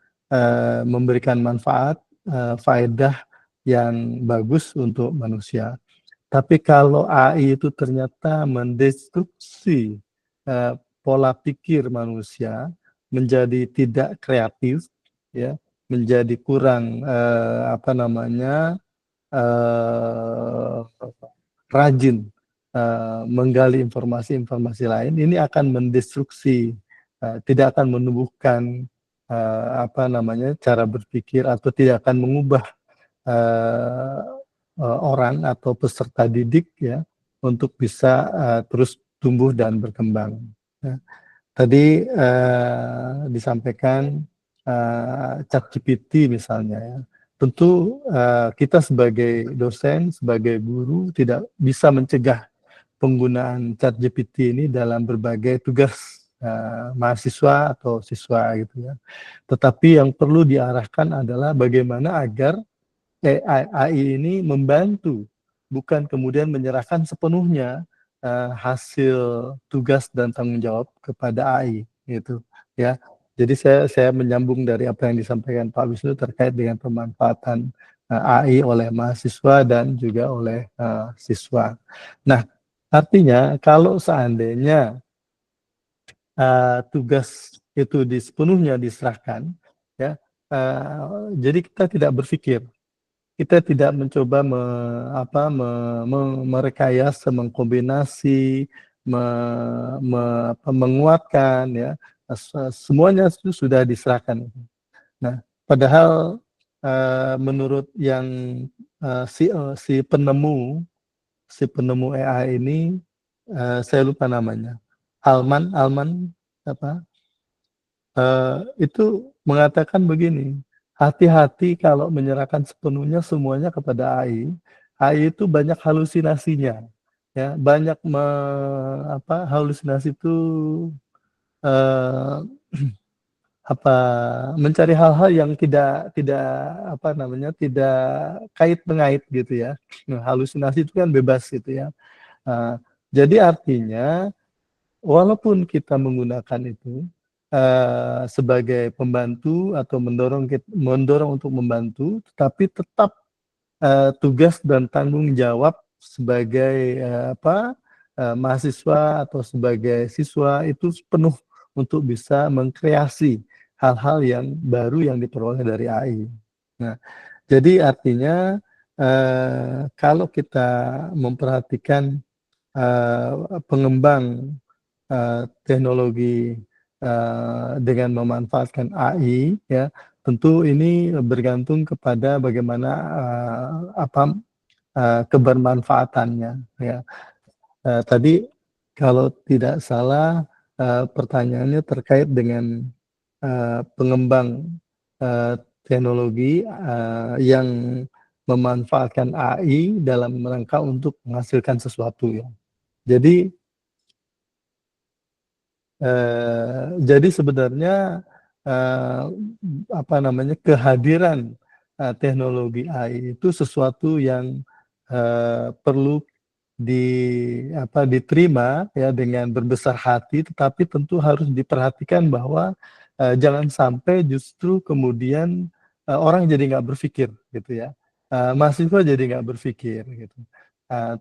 memberikan manfaat, faedah yang bagus untuk manusia. Tapi kalau AI itu ternyata mendestruksi pola pikir manusia menjadi tidak kreatif, ya, menjadi kurang rajin menggali informasi-informasi lain, ini akan mendestruksi, tidak akan menumbuhkan cara berpikir atau tidak akan mengubah orang atau peserta didik, ya, untuk bisa terus tumbuh dan berkembang. Ya. Tadi disampaikan ChatGPT misalnya, ya. Tentu kita sebagai dosen, sebagai guru tidak bisa mencegah penggunaan ChatGPT ini dalam berbagai tugas mahasiswa atau siswa gitu ya. Tetapi yang perlu diarahkan adalah bagaimana agar AI ini membantu, bukan kemudian menyerahkan sepenuhnya hasil tugas dan tanggung jawab kepada AI gitu ya. Jadi saya menyambung dari apa yang disampaikan Pak Wisnu terkait dengan pemanfaatan AI oleh mahasiswa dan juga oleh siswa. Nah, artinya kalau seandainya tugas itu sepenuhnya diserahkan, ya, jadi kita tidak berpikir, kita tidak mencoba merekayasa, mengkombinasi, menguatkan, ya, semuanya itu sudah diserahkan. Nah, padahal menurut yang si penemu AI ini, saya lupa namanya, Alman itu mengatakan begini, hati-hati kalau menyerahkan sepenuhnya semuanya kepada AI. AI itu banyak halusinasinya, ya, banyak halusinasi itu mencari hal-hal yang tidak kait mengait gitu ya. Nah, halusinasi itu kan bebas gitu ya. Jadi artinya walaupun kita menggunakan itu sebagai pembantu atau mendorong untuk membantu, tetapi tetap tugas dan tanggung jawab sebagai mahasiswa atau sebagai siswa itu penuh untuk bisa mengkreasi hal-hal yang baru yang diperoleh dari AI. Nah, jadi artinya kalau kita memperhatikan pengembang teknologi dengan memanfaatkan AI, ya, tentu ini bergantung kepada bagaimana kebermanfaatannya, ya. Tadi kalau tidak salah pertanyaannya terkait dengan pengembang teknologi yang memanfaatkan AI dalam rangka untuk menghasilkan sesuatu, ya. Jadi sebenarnya kehadiran teknologi AI itu sesuatu yang perlu diterima, ya, dengan berbesar hati, tetapi tentu harus diperhatikan bahwa jangan sampai justru kemudian orang jadi nggak berpikir gitu ya, mahasiswa jadi nggak berpikir gitu.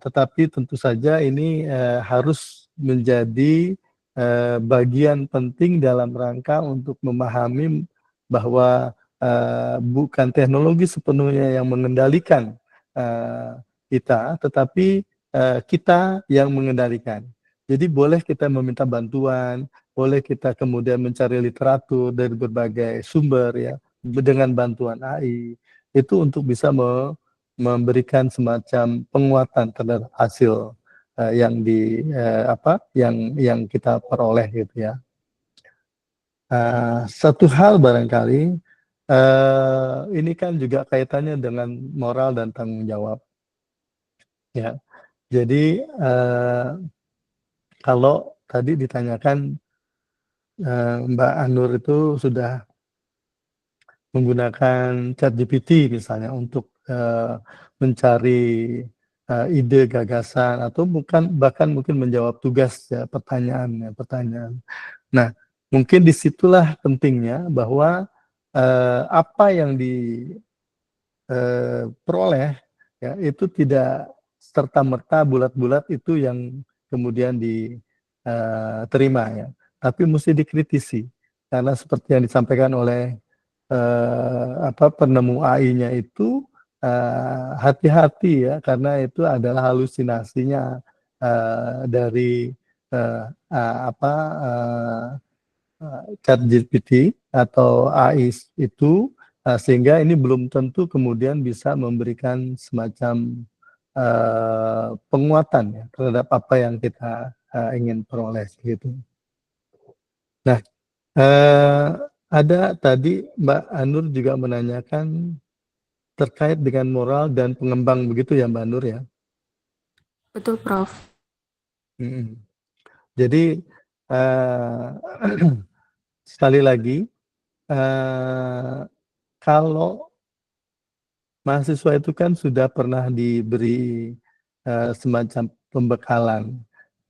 Tetapi tentu saja ini harus menjadi bagian penting dalam rangka untuk memahami bahwa bukan teknologi sepenuhnya yang mengendalikan kita, tetapi kita yang mengendalikan. Jadi boleh kita meminta bantuan, boleh kita kemudian mencari literatur dari berbagai sumber, ya, dengan bantuan AI, itu untuk bisa memberikan semacam penguatan terhadap hasil yang kita peroleh gitu ya. Satu hal barangkali ini kan juga kaitannya dengan moral dan tanggung jawab, ya. Jadi kalau tadi ditanyakan Mbak Anur itu sudah menggunakan ChatGPT misalnya untuk mencari ide, gagasan, atau bahkan mungkin menjawab tugas ya, pertanyaan. Nah, mungkin disitulah pentingnya bahwa apa yang diperoleh ya itu tidak serta-merta bulat-bulat itu yang kemudian diterima ya, tapi mesti dikritisi karena seperti yang disampaikan oleh penemu AI-nya itu hati-hati ya karena itu adalah halusinasinya dari ChatGPT atau AI itu sehingga ini belum tentu kemudian bisa memberikan semacam penguatan ya terhadap apa yang kita ingin peroleh gitu. Nah, ada tadi Mbak Anur juga menanyakan terkait dengan moral dan pengembang begitu ya Mbak Nur ya? Betul, Prof. Jadi sekali lagi kalau mahasiswa itu kan sudah pernah diberi semacam pembekalan.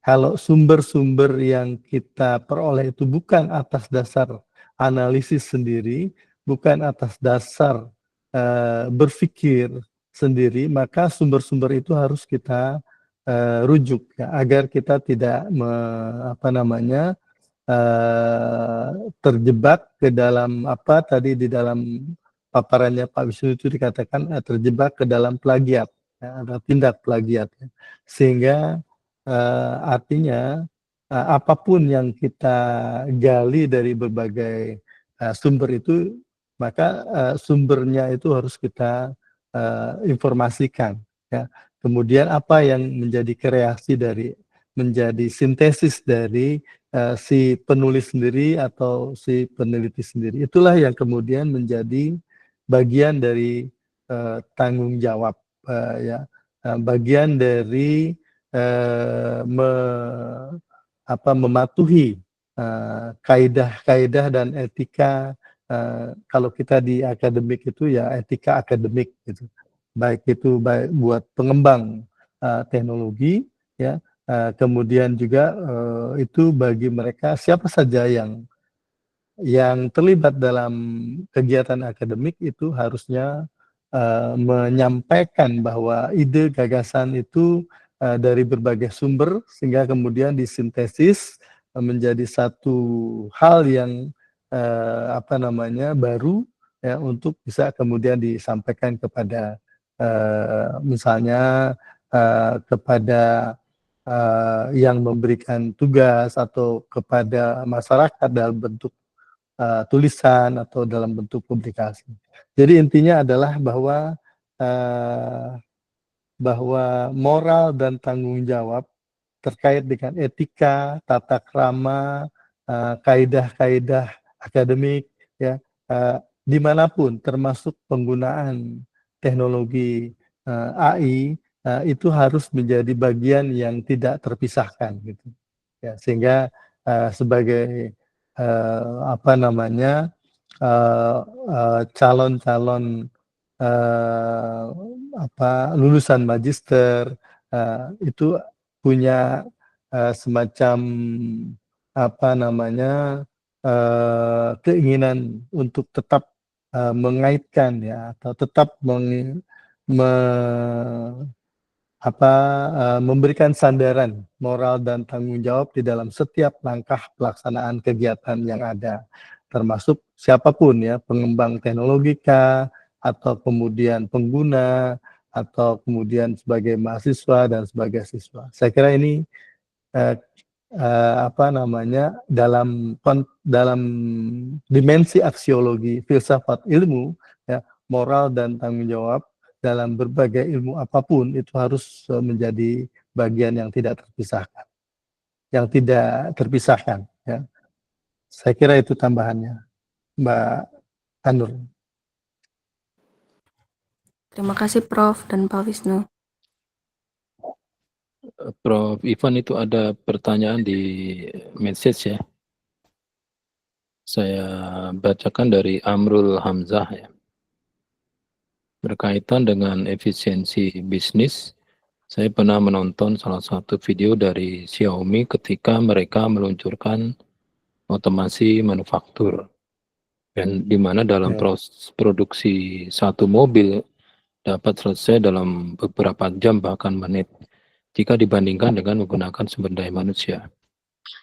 Kalau sumber-sumber yang kita peroleh itu bukan atas dasar analisis sendiri, bukan atas dasar berpikir sendiri, maka sumber-sumber itu harus kita rujuk ya, agar kita tidak terjebak ke dalam di dalam paparannya Pak Wisnu itu dikatakan terjebak ke dalam plagiat, ya, ada tindak plagiat, ya. Sehingga artinya apapun yang kita gali dari berbagai sumber itu, maka sumbernya itu harus kita informasikan. Ya. Kemudian apa yang menjadi kreasi menjadi sintesis dari si penulis sendiri atau si peneliti sendiri. Itulah yang kemudian menjadi bagian dari tanggung jawab, bagian dari mematuhi kaidah-kaidah dan etika. Kalau kita di akademik itu ya etika akademik gitu. Baik buat pengembang teknologi ya. Kemudian juga itu bagi mereka siapa saja yang terlibat dalam kegiatan akademik itu harusnya menyampaikan bahwa ide gagasan itu dari berbagai sumber sehingga kemudian disintesis menjadi satu hal yang baru ya untuk bisa kemudian disampaikan kepada misalnya kepada yang memberikan tugas atau kepada masyarakat dalam bentuk tulisan atau dalam bentuk publikasi. Jadi intinya adalah bahwa moral dan tanggung jawab terkait dengan etika, tata krama, kaidah-kaidah akademik, ya dimanapun, termasuk penggunaan teknologi AI. Itu harus menjadi bagian yang tidak terpisahkan gitu ya, sehingga sebagai calon-calon lulusan magister itu punya semacam keinginan untuk tetap mengaitkan ya atau tetap memberikan sandaran moral dan tanggung jawab di dalam setiap langkah pelaksanaan kegiatan yang ada, termasuk siapapun ya, pengembang teknologi atau kemudian pengguna atau kemudian sebagai mahasiswa dan sebagai siswa. Saya kira ini dalam dimensi aksiologi filsafat ilmu ya, moral dan tanggung jawab dalam berbagai ilmu apapun itu harus menjadi bagian yang tidak terpisahkan ya. Saya kira itu tambahannya Mbak Anur. Terima kasih Prof dan Pak Wisnu. Prof Ivan, itu ada pertanyaan di message ya. Saya bacakan dari Amrul Hamzah ya. Berkaitan dengan efisiensi bisnis Saya pernah menonton salah satu video dari Xiaomi ketika mereka meluncurkan otomasi manufaktur, dan di mana dalam Ya. proses produksi satu mobil dapat selesai dalam beberapa jam bahkan menit jika dibandingkan dengan menggunakan sumber daya manusia.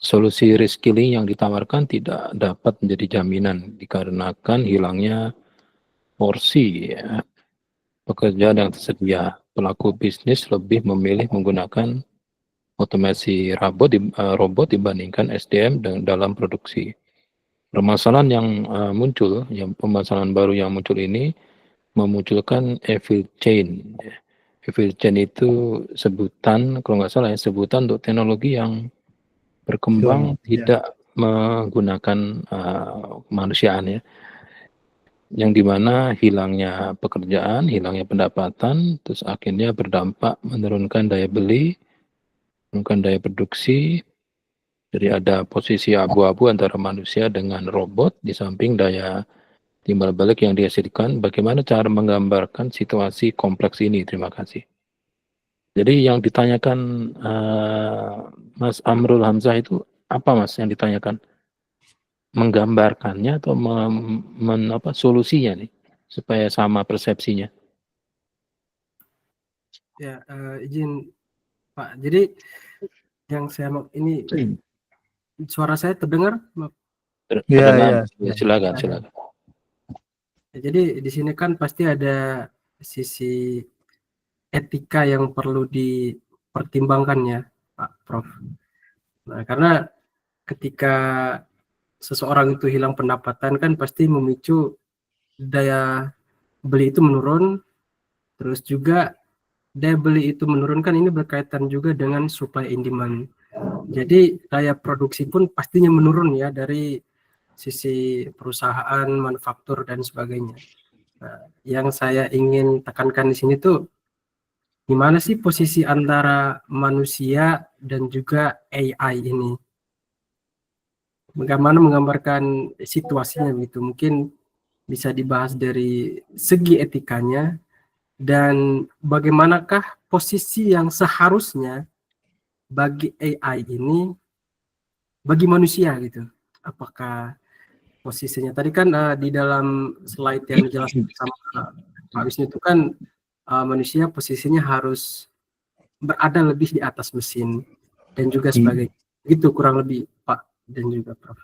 Solusi reskilling yang ditawarkan tidak dapat menjadi jaminan dikarenakan hilangnya porsi pekerjaan yang tersedia. Pelaku bisnis lebih memilih menggunakan otomasi robot dibandingkan SDM dalam produksi. Permasalahan yang permasalahan baru yang muncul ini memunculkan evil chain. Evil chain itu sebutan, kalau nggak salah ya, sebutan untuk teknologi yang berkembang tidak menggunakan kemanusiaan ya, yang dimana hilangnya pekerjaan, hilangnya pendapatan, terus akhirnya berdampak menurunkan daya beli, menurunkan daya produksi. Jadi ada posisi abu-abu antara manusia dengan robot, di samping daya timbal balik yang dihasilkan. Bagaimana cara menggambarkan situasi kompleks ini? Terima kasih. Jadi yang ditanyakan Mas Amrul Hamzah itu apa, Mas, yang ditanyakan? Menggambarkannya atau solusinya nih, supaya sama persepsinya? Ya, izin Pak. Jadi yang saya mau ini, suara saya terdengar? Ya. Silakan. Ya, jadi di sini kan pasti ada sisi etika yang perlu dipertimbangkan ya, Pak Prof. Nah, karena ketika seseorang itu hilang pendapatan kan pasti memicu daya beli itu menurun, terus juga daya beli itu menurun kan ini berkaitan juga dengan supply and demand. Jadi daya produksi pun pastinya menurun ya dari sisi perusahaan, manufaktur dan sebagainya. Nah, yang saya ingin tekankan di sini tuh gimana sih posisi antara manusia dan juga AI ini? Bagaimana menggambarkan situasinya gitu? Mungkin bisa dibahas dari segi etikanya dan bagaimanakah posisi yang seharusnya bagi AI ini bagi manusia gitu. Apakah posisinya tadi kan di dalam slide yang dijelaskan sama Pak Wisnu itu kan manusia posisinya harus berada lebih di atas mesin dan juga sebagainya. Gitu kurang lebih Pak dan juga Prof.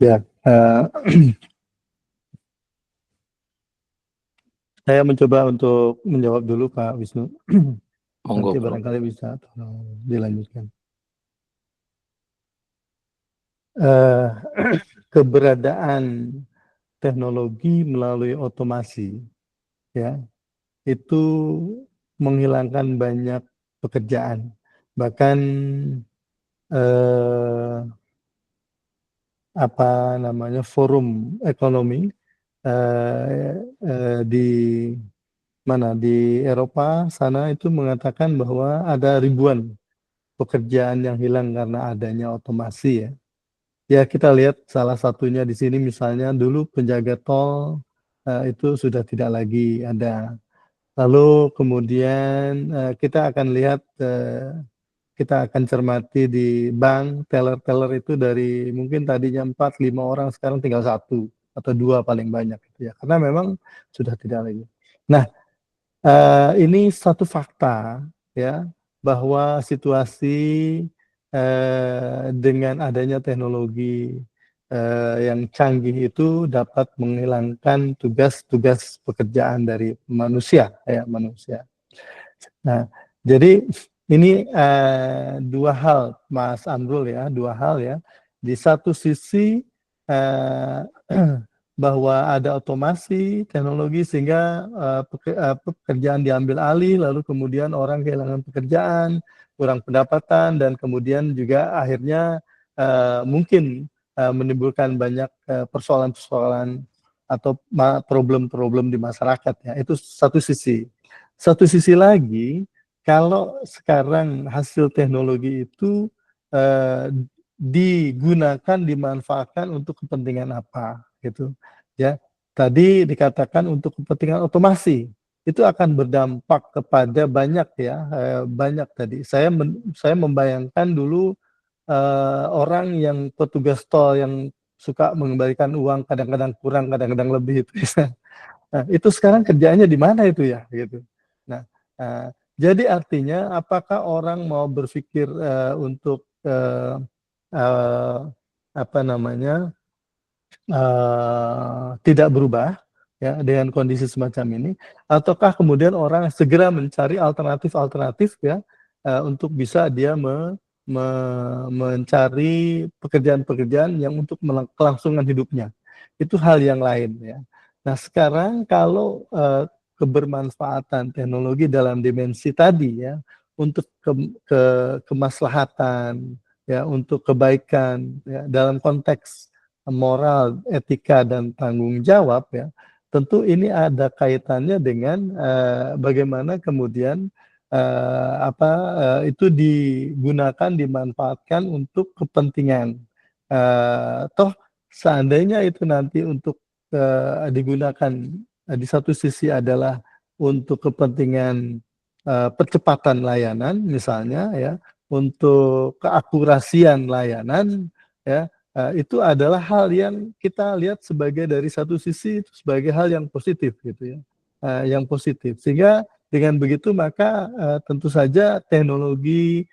Ya, saya mencoba untuk menjawab dulu Pak Wisnu. Monggo, Nanti Prof. barangkali bisa dilanjutkan. Keberadaan teknologi melalui otomasi, ya, itu menghilangkan banyak pekerjaan. Bahkan forum ekonomi di Eropa sana itu mengatakan bahwa ada ribuan pekerjaan yang hilang karena adanya otomasi ya. Ya, kita lihat salah satunya di sini misalnya dulu penjaga tol itu sudah tidak lagi ada. Lalu kemudian kita akan lihat, kita akan cermati di bank, teller-teller itu dari mungkin tadinya 4-5 orang sekarang tinggal 1 atau 2 paling banyak gitu ya. Karena memang sudah tidak lagi. Nah, ini satu fakta ya, bahwa situasi dengan adanya teknologi yang canggih itu dapat menghilangkan tugas-tugas pekerjaan dari manusia ya, manusia. Nah, jadi ini dua hal Mas Amrul ya, dua hal ya. Di satu sisi bahwa ada otomasi teknologi sehingga pekerjaan diambil alih, lalu kemudian orang kehilangan pekerjaan, kurang pendapatan, dan kemudian juga akhirnya mungkin menimbulkan banyak persoalan-persoalan atau problem-problem di masyarakat ya. Itu satu sisi. Satu sisi lagi, kalau sekarang hasil teknologi itu digunakan, dimanfaatkan untuk kepentingan apa gitu. ya. Tadi dikatakan untuk kepentingan otomasi itu akan berdampak kepada banyak ya, banyak tadi. Saya membayangkan dulu orang yang petugas tol yang suka mengembalikan uang kadang-kadang kurang, kadang-kadang lebih itu. Nah, itu sekarang kerjaannya di mana itu ya, gitu. Nah, jadi artinya apakah orang mau berpikir untuk apa namanya tidak berubah ya dengan kondisi semacam ini, ataukah kemudian orang segera mencari alternatif ya untuk bisa dia mencari pekerjaan-pekerjaan yang untuk kelangsungan hidupnya. Itu hal yang lain ya. Nah sekarang kalau kebermanfaatan teknologi dalam dimensi tadi ya untuk kemaslahatan ya untuk kebaikan ya dalam konteks moral, etika dan tanggung jawab ya tentu ini ada kaitannya dengan bagaimana kemudian itu digunakan, dimanfaatkan untuk kepentingan. Toh seandainya itu nanti untuk digunakan di satu sisi adalah untuk kepentingan percepatan layanan misalnya ya, untuk keakurasian layanan ya, itu adalah hal yang kita lihat sebagai dari satu sisi itu sebagai hal yang positif gitu ya, yang positif. Sehingga dengan begitu maka tentu saja teknologi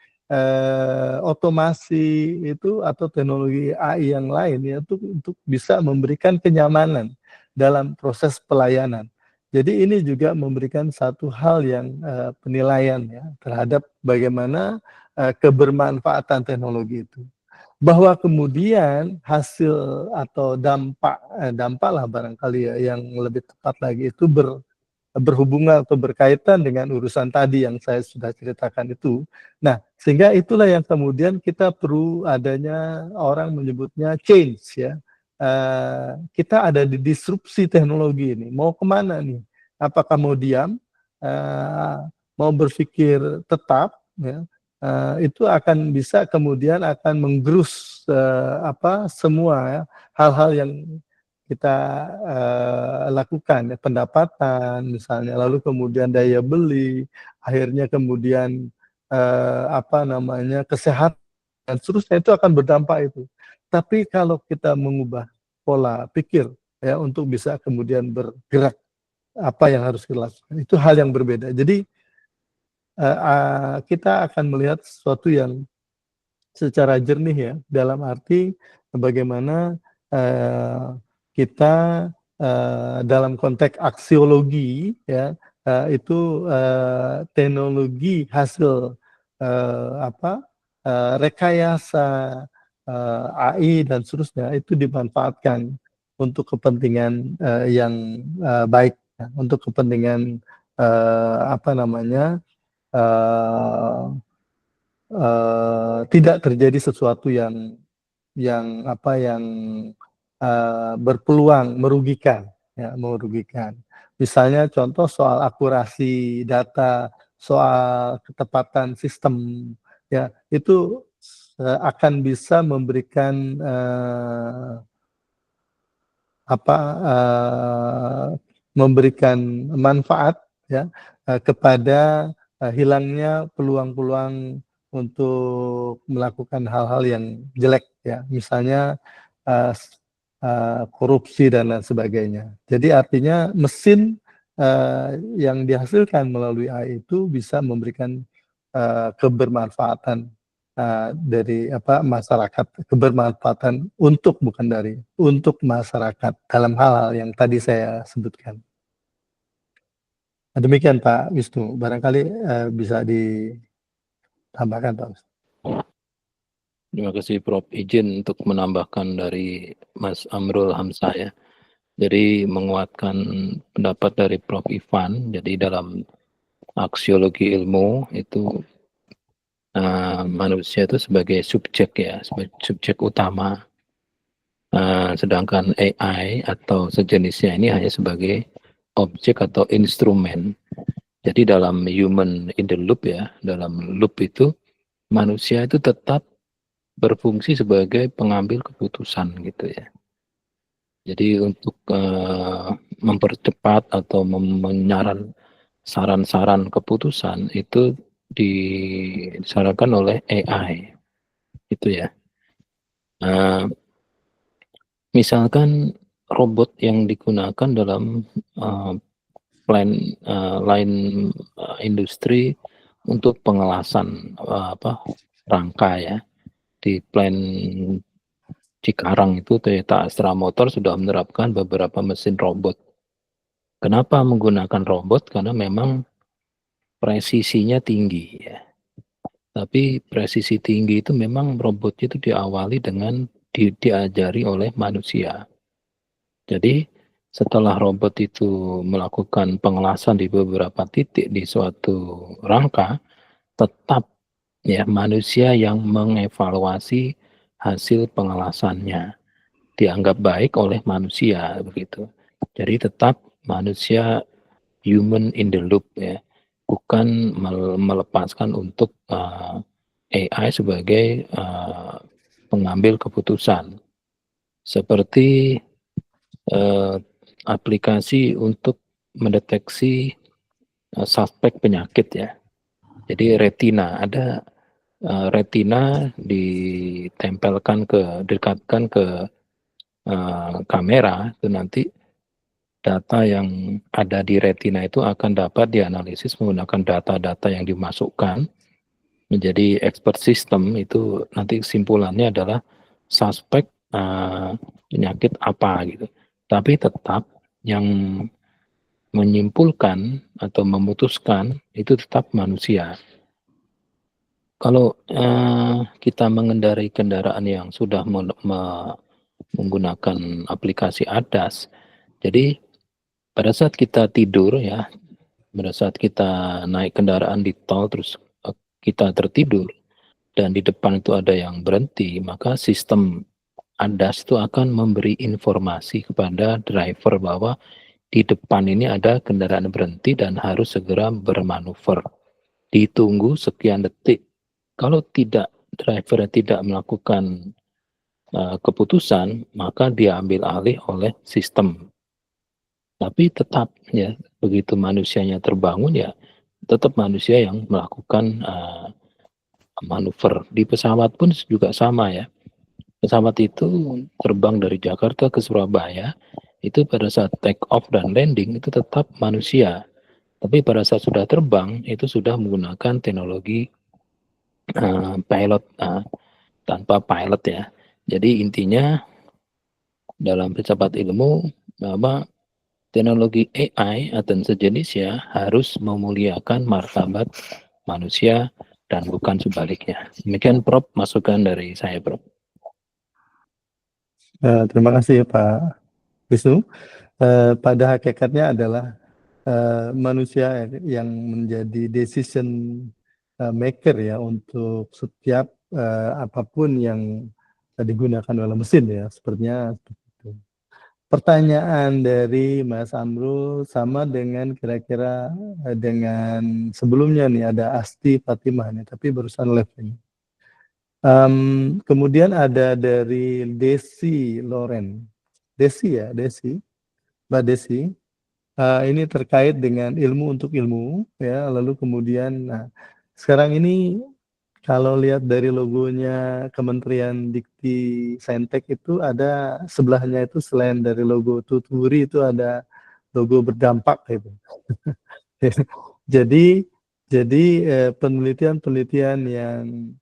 otomasi itu atau teknologi AI yang lain ya untuk bisa memberikan kenyamanan dalam proses pelayanan. Jadi ini juga memberikan satu hal yang penilaian ya terhadap bagaimana kebermanfaatan teknologi itu. Bahwa kemudian hasil atau dampak lah barangkali ya yang lebih tepat lagi itu berhubungan atau berkaitan dengan urusan tadi yang saya sudah ceritakan itu. Nah, sehingga itulah yang kemudian kita perlu adanya orang menyebutnya change ya. Kita ada di disrupsi teknologi ini. Mau kemana nih? Apakah mau diam? Mau berpikir tetap? Ya, itu akan bisa kemudian akan menggerus semua ya, hal-hal yang kita lakukan ya, pendapatan misalnya, lalu kemudian daya beli, akhirnya kemudian kesehatan dan seterusnya itu akan berdampak itu. Tapi kalau kita mengubah pola pikir ya untuk bisa kemudian bergerak apa yang harus kita lakukan itu hal yang berbeda. Jadi kita akan melihat sesuatu yang secara jernih ya dalam arti bagaimana kita dalam konteks aksiologi ya itu teknologi hasil rekayasa AI dan seterusnya itu dimanfaatkan untuk kepentingan yang baik ya, untuk kepentingan tidak terjadi sesuatu yang berpeluang merugikan ya merugikan. Misalnya contoh soal akurasi data, soal ketepatan sistem ya itu akan bisa memberikan memberikan manfaat ya kepada hilangnya peluang-peluang untuk melakukan hal-hal yang jelek ya, misalnya korupsi dan lain sebagainya. Jadi artinya mesin yang dihasilkan melalui AI itu bisa memberikan kebermanfaatan dari masyarakat, kebermanfaatan untuk masyarakat dalam hal-hal yang tadi saya sebutkan. Demikian Pak Wisnu, barangkali bisa ditambahkan Pak Wisnu. Terima kasih Prof. Izin untuk menambahkan dari Mas Amrul Hamzah ya. Jadi menguatkan pendapat dari Prof. Ivan, jadi dalam aksiologi ilmu itu manusia itu sebagai subjek ya, sebagai subjek utama. Sedangkan AI atau sejenisnya ini hanya sebagai objek atau instrumen. Jadi dalam human in the loop ya, dalam loop itu manusia itu tetap berfungsi sebagai pengambil keputusan gitu ya. Jadi untuk mempercepat atau saran-saran keputusan itu disarankan oleh AI, itu ya. Misalkan robot yang digunakan dalam line industri untuk pengelasan rangka ya, di plant Cikarang itu Toyota Astra Motor sudah menerapkan beberapa mesin robot. Kenapa menggunakan robot? Karena memang presisinya tinggi ya. Tapi presisi tinggi itu memang robotnya itu diawali dengan diajari oleh manusia. Jadi setelah robot itu melakukan pengelasan di beberapa titik di suatu rangka, tetap ya manusia yang mengevaluasi hasil pengelasannya. Dianggap baik oleh manusia begitu. Jadi tetap manusia human in the loop ya, bukan melepaskan untuk AI sebagai pengambil keputusan. Seperti aplikasi untuk mendeteksi suspek penyakit ya. Jadi retina, ada retina dekatkan ke kamera, itu nanti data yang ada di retina itu akan dapat dianalisis menggunakan data-data yang dimasukkan menjadi expert system. Itu nanti kesimpulannya adalah suspek penyakit apa gitu. Tapi tetap yang menyimpulkan atau memutuskan itu tetap manusia. Kalau kita mengendarai kendaraan yang sudah menggunakan aplikasi ADAS, jadi pada saat kita tidur ya, pada saat kita naik kendaraan di tol terus kita tertidur dan di depan itu ada yang berhenti, maka sistem ADAS itu akan memberi informasi kepada driver bahwa di depan ini ada kendaraan berhenti dan harus segera bermanuver. Ditunggu sekian detik. Kalau driver tidak melakukan keputusan, maka diambil alih oleh sistem. Tapi tetap ya, begitu manusianya terbangun ya, tetap manusia yang melakukan manuver. Di pesawat pun juga sama ya. Pesawat itu terbang dari Jakarta ke Surabaya, itu pada saat take off dan landing itu tetap manusia. Tapi pada saat sudah terbang itu sudah menggunakan teknologi pilot tanpa pilot ya. Jadi intinya dalam filsafat ilmu bahwa teknologi AI atau sejenisnya harus memuliakan martabat manusia dan bukan sebaliknya. Demikian Prof, masukan dari saya Prof. Terima kasih Pak Wisnu. Pada hakikatnya adalah manusia yang menjadi decision maker ya untuk setiap apapun yang digunakan oleh mesin ya, sepertinya seperti itu. Pertanyaan dari Mas Amrul sama dengan kira-kira dengan sebelumnya nih, ada Asti Fatimah nih, tapi barusan live ini. Kemudian ada dari Desi Loren. Desi ya, Mbak Desi. Ini terkait dengan ilmu untuk ilmu ya, lalu kemudian sekarang ini kalau lihat dari logonya Kementerian Dikti Saintek itu ada sebelahnya itu selain dari logo Tuturi itu ada logo berdampak gitu. Jadi penelitian-penelitian yang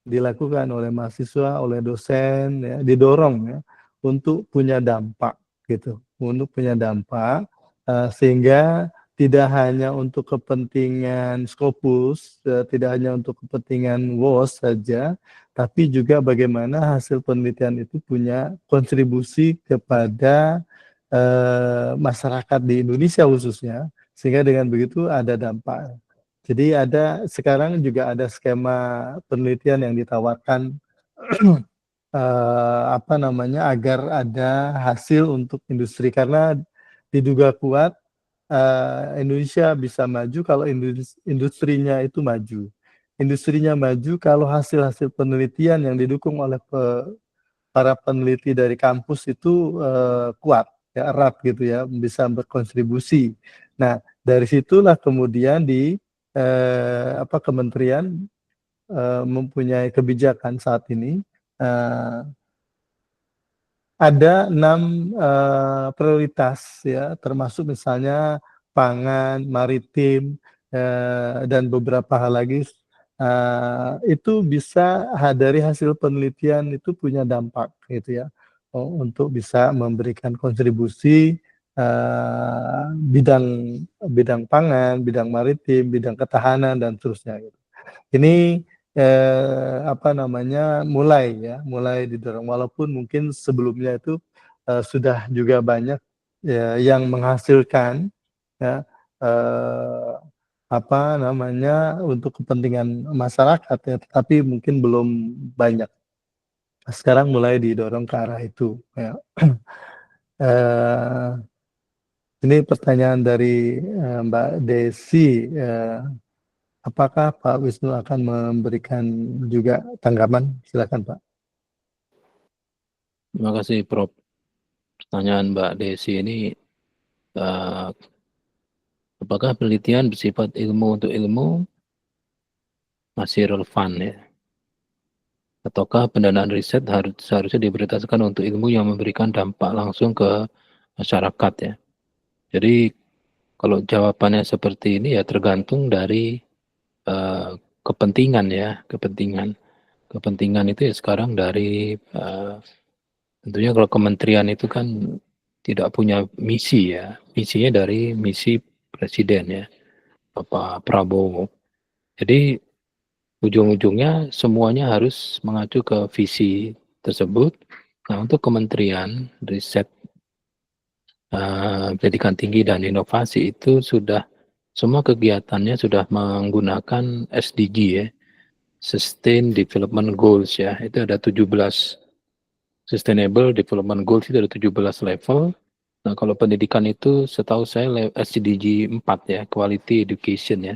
dilakukan oleh mahasiswa, oleh dosen ya, didorong ya untuk punya dampak gitu, untuk punya dampak sehingga tidak hanya untuk kepentingan Scopus, tidak hanya untuk kepentingan WOS saja, tapi juga bagaimana hasil penelitian itu punya kontribusi kepada masyarakat di Indonesia khususnya, sehingga dengan begitu ada dampak. Jadi sekarang juga ada skema penelitian yang ditawarkan agar ada hasil untuk industri, karena diduga kuat Indonesia bisa maju kalau industrinya itu maju. Industrinya maju kalau hasil-hasil penelitian yang didukung oleh para peneliti dari kampus itu kuat, ya, erat gitu ya, bisa berkontribusi. Nah, dari situlah kemudian di kementerian mempunyai kebijakan saat ini, ada 6 prioritas ya, termasuk misalnya pangan, maritim, dan beberapa hal lagi, itu bisa dari hasil penelitian itu punya dampak gitu ya, untuk bisa memberikan kontribusi, bidang bidang pangan, bidang maritim, bidang ketahanan dan seterusnya gitu. Ini, mulai didorong walaupun mungkin sebelumnya itu, sudah juga banyak ya yang menghasilkan ya, untuk kepentingan masyarakat ya, tetapi mungkin belum banyak. Sekarang mulai didorong ke arah itu ya. Eee, ini pertanyaan dari, Mbak Desi, apakah Pak Wisnu akan memberikan juga tanggapan? Silakan, Pak. Terima kasih, Prof. Pertanyaan Mbak Desi ini, apakah penelitian bersifat ilmu untuk ilmu masih relevan ya? Ataukah pendanaan riset seharusnya diprioritaskan untuk ilmu yang memberikan dampak langsung ke masyarakat ya? Jadi kalau jawabannya seperti ini ya tergantung dari kepentingan ya, kepentingan itu ya sekarang dari tentunya kalau kementerian itu kan tidak punya misi ya, misinya dari misi presiden ya, Bapak Prabowo. Jadi ujung-ujungnya semuanya harus mengacu ke visi tersebut. Nah, untuk Kementerian Riset, Pendidikan Tinggi dan Inovasi itu sudah semua kegiatannya sudah menggunakan SDG ya, Sustain Development Goals ya. Itu ada 17 Sustainable Development Goals, itu ada 17 level. Nah, kalau pendidikan itu setahu saya SDG 4 ya, Quality Education ya.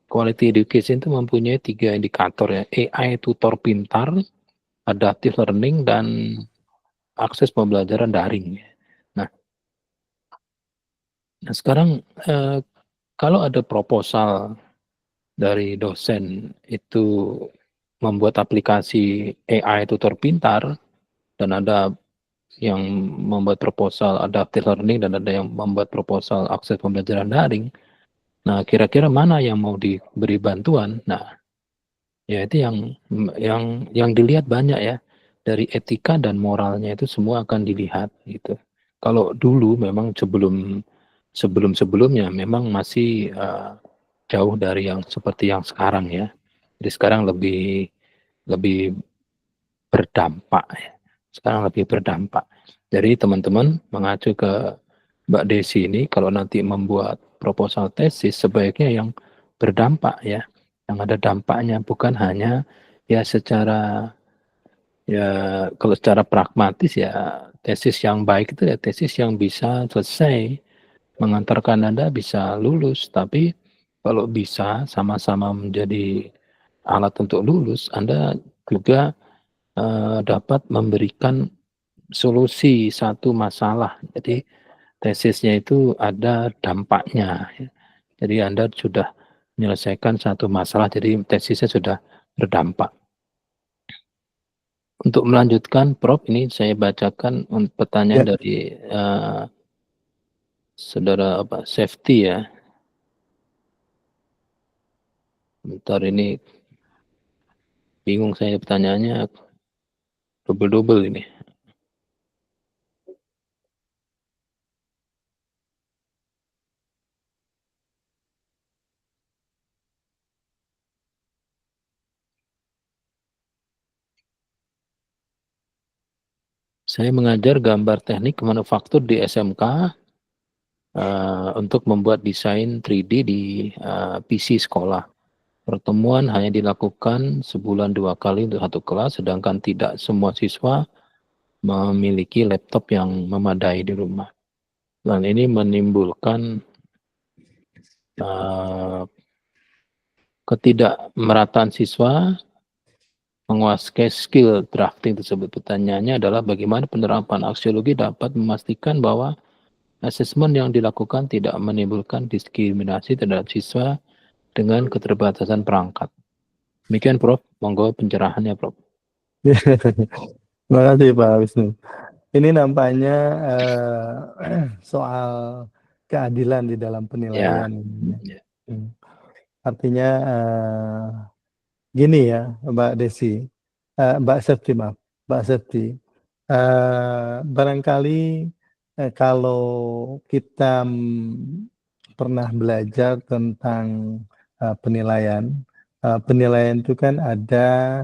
Quality Education itu mempunyai 3 indikator ya, AI tutor pintar, adaptive learning, dan akses pembelajaran daring. Nah, sekarang kalau ada proposal dari dosen itu membuat aplikasi AI tutor pintar, dan ada yang membuat proposal adaptive learning, dan ada yang membuat proposal akses pembelajaran daring. Nah, kira-kira mana yang mau diberi bantuan? Nah, ya itu yang dilihat banyak ya, dari etika dan moralnya itu semua akan dilihat gitu. Kalau dulu memang sebelumnya memang masih jauh dari yang seperti yang sekarang ya. Jadi sekarang lebih berdampak ya. Sekarang lebih berdampak. Jadi teman-teman mengacu ke Mbak Desi ini, kalau nanti membuat proposal tesis sebaiknya yang berdampak ya, yang ada dampaknya, bukan hanya ya kalau secara pragmatis ya, tesis yang baik itu ya tesis yang bisa selesai mengantarkan Anda bisa lulus. Tapi kalau bisa sama-sama menjadi alat untuk lulus, Anda juga dapat memberikan solusi satu masalah. Jadi tesisnya itu ada dampaknya. Jadi Anda sudah menyelesaikan satu masalah, jadi tesisnya sudah berdampak. Untuk melanjutkan, Prof, ini saya bacakan pertanyaan dari saudara Safety ya. Bentar, ini bingung saya pertanyaannya, double ini. Saya mengajar gambar teknik manufaktur di SMK untuk membuat desain 3D di PC sekolah. Pertemuan hanya dilakukan sebulan 2 kali untuk satu kelas, sedangkan tidak semua siswa memiliki laptop yang memadai di rumah. Dan ini menimbulkan ketidakmerataan siswa menguasai skill drafting tersebut. Pertanyaannya adalah bagaimana penerapan aksiologi dapat memastikan bahwa asesmen yang dilakukan tidak menimbulkan diskriminasi terhadap siswa dengan keterbatasan perangkat. Demikian Prof, monggo pencerahannya Prof. Terima kasih Pak Wisnu. Ini nampaknya soal keadilan di dalam penilaian. Ya. Artinya gini ya, Mbak Desi, Mbak Septi, maaf, Mbak Septi. Barangkali kalau kita pernah belajar tentang penilaian, penilaian itu kan ada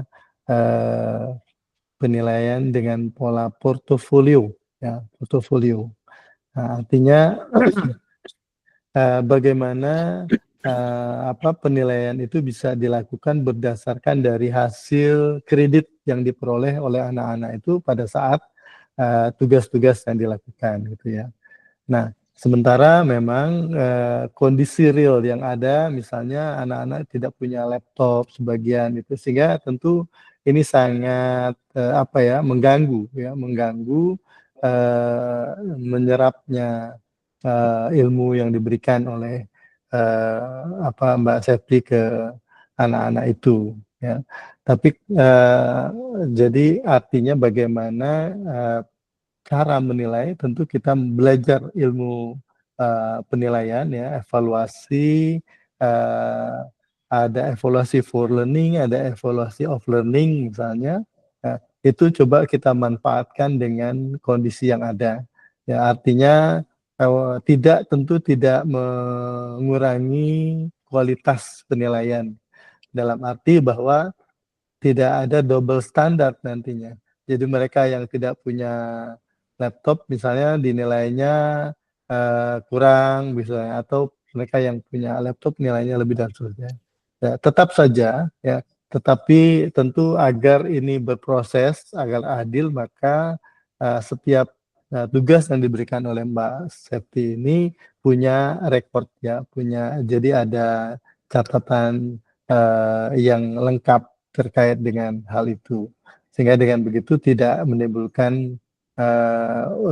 penilaian dengan pola portofolio, ya, portofolio. Nah, artinya bagaimana penilaian itu bisa dilakukan berdasarkan dari hasil kredit yang diperoleh oleh anak-anak itu pada saat tugas-tugas yang dilakukan, gitu ya. Nah, sementara memang kondisi real yang ada, misalnya anak-anak tidak punya laptop sebagian itu, sehingga tentu ini sangat mengganggu menyerapnya ilmu yang diberikan oleh Mbak Septi ke anak-anak itu, ya. Tapi jadi artinya bagaimana cara menilai, tentu kita belajar ilmu penilaian, ya, evaluasi, ada evaluasi for learning, ada evaluasi of learning misalnya. Itu coba kita manfaatkan dengan kondisi yang ada. Ya, artinya tentu tidak mengurangi kualitas penilaian, dalam arti bahwa tidak ada double standard nantinya. Jadi mereka yang tidak punya laptop misalnya dinilainya kurang misalnya, atau mereka yang punya laptop nilainya lebih dan seterusnya. Ya, tetap saja, ya, tetapi tentu agar ini berproses, agar adil, maka setiap tugas yang diberikan oleh Mbak Septi ini punya rekod, ya, jadi ada catatan yang lengkap terkait dengan hal itu, sehingga dengan begitu tidak menimbulkan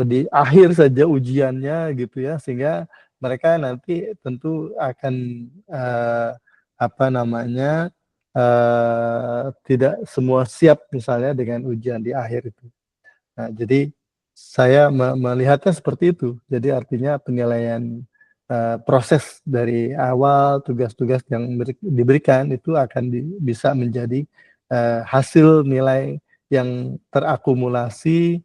di akhir saja ujiannya, gitu ya, sehingga mereka nanti tentu akan tidak semua siap misalnya dengan ujian di akhir itu. Nah, jadi saya melihatnya seperti itu. Jadi artinya penilaian proses dari awal tugas-tugas yang diberikan itu akan bisa menjadi hasil nilai yang terakumulasi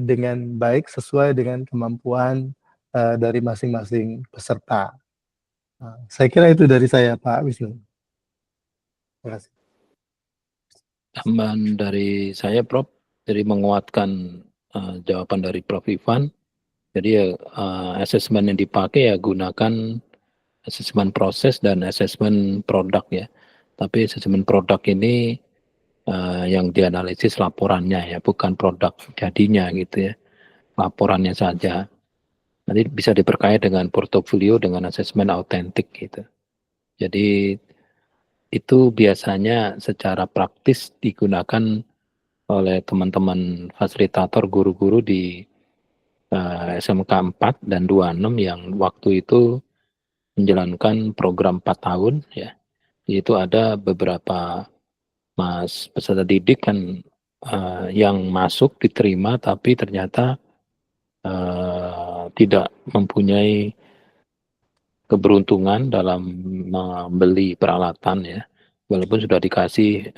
dengan baik sesuai dengan kemampuan dari masing-masing peserta. Nah, saya kira itu dari saya, Pak Wisnu. Terima kasih. Tambahan dari saya Prof, jadi menguatkan jawaban dari Prof Ivan. Jadi asesmen yang dipakai ya gunakan asesmen proses dan asesmen produk, ya. Tapi asesmen produk ini yang dianalisis laporannya, ya, bukan produk jadinya, gitu ya. Laporannya saja. Nanti bisa diperkaya dengan portofolio dengan asesmen autentik, gitu. Jadi itu biasanya secara praktis digunakan oleh teman-teman fasilitator guru-guru di SMK 4 dan 26 yang waktu itu menjalankan program 4 tahun, ya. Itu ada beberapa peserta didik kan yang masuk diterima tapi ternyata tidak mempunyai keberuntungan dalam membeli peralatan, ya, walaupun sudah dikasih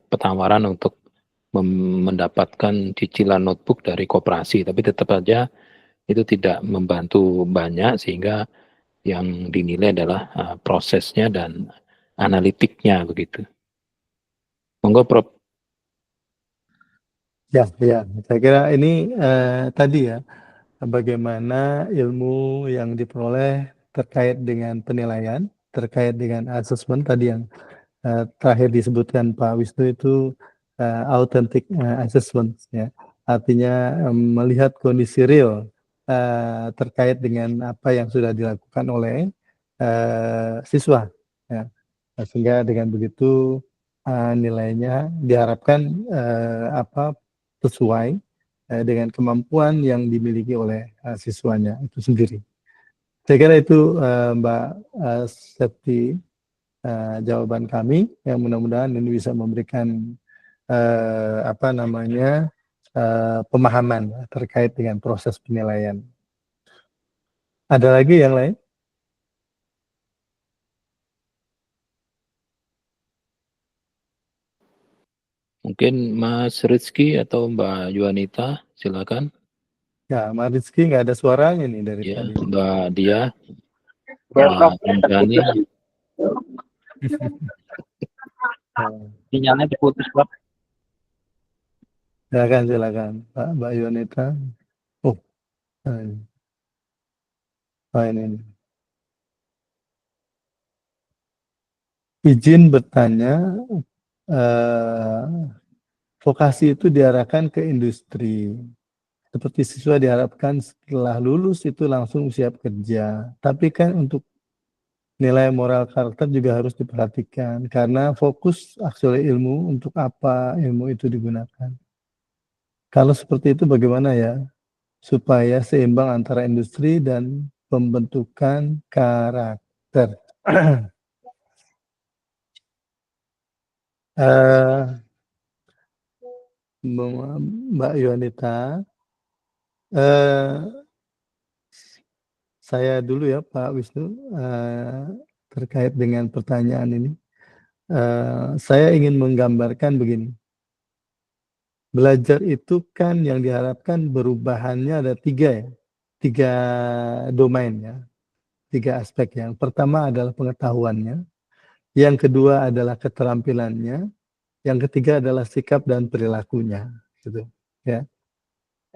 penawaran untuk mendapatkan cicilan notebook dari koperasi, tapi tetap saja itu tidak membantu banyak, sehingga yang dinilai adalah prosesnya dan analitiknya, begitu. Monggo Prof. Ya, saya kira ini tadi, ya, bagaimana ilmu yang diperoleh terkait dengan penilaian, terkait dengan asesmen tadi yang terakhir disebutkan Pak Wisnu itu authentic assessment, ya. Artinya melihat kondisi real terkait dengan apa yang sudah dilakukan oleh siswa, ya. Sehingga dengan begitu nilainya diharapkan sesuai dengan kemampuan yang dimiliki oleh siswanya itu sendiri. Saya kira itu Mbak Septi jawaban kami, yang mudah-mudahan ini bisa memberikan pemahaman terkait dengan proses penilaian. Ada lagi yang lain? Mungkin Mas Rizky atau Mbak Yuanita, silakan. Ya, Mas Rizky nggak ada suaranya nih dari Ya, tadi. Mbak Dia, Mbak Anjani. Sinyalnya diputus, Prof. Silakan, Mbak Yunita. Oh, ini. Izin bertanya, vokasi itu diarahkan ke industri. Seperti siswa diharapkan setelah lulus itu langsung siap kerja. Tapi kan untuk nilai moral karakter juga harus diperhatikan. Karena fokus aktual ilmu, untuk apa ilmu itu digunakan. Kalau seperti itu bagaimana ya? Supaya seimbang antara industri dan pembentukan karakter. Mbak Yunita, saya dulu ya Pak Wisnu, terkait dengan pertanyaan ini. Saya ingin menggambarkan begini. Belajar itu kan yang diharapkan perubahannya ada 3 ya. 3 domain ya. 3 aspek. Yang pertama adalah pengetahuannya, yang kedua adalah keterampilannya, yang ketiga adalah sikap dan perilakunya, gitu ya.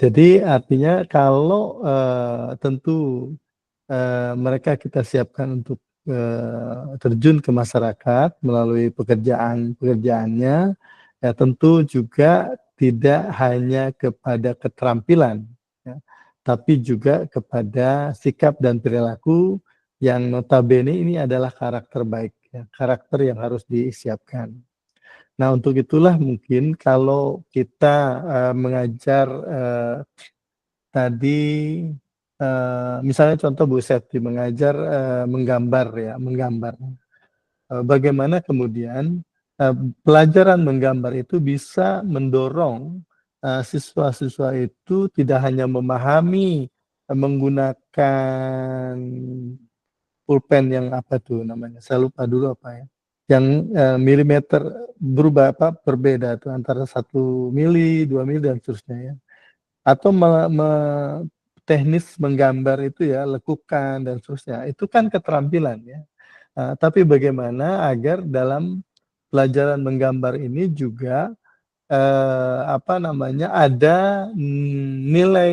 Jadi artinya kalau tentu mereka kita siapkan untuk terjun ke masyarakat melalui pekerjaannya, ya tentu juga tidak hanya kepada keterampilan, ya, tapi juga kepada sikap dan perilaku yang notabene ini adalah karakter baik, ya, karakter yang harus disiapkan. Nah, untuk itulah mungkin kalau kita mengajar tadi misalnya contoh Bu Septi mengajar menggambar. Bagaimana kemudian pelajaran menggambar itu bisa mendorong siswa-siswa itu tidak hanya memahami menggunakan pulpen yang apa tuh namanya, saya lupa dulu apa ya, yang milimeter berubah berbeda tuh antara 1 mili, 2 mili dan seterusnya ya. Atau teknis menggambar itu ya, lekukan dan seterusnya. Itu kan keterampilan ya. Tapi bagaimana agar dalam pelajaran menggambar ini juga ada nilai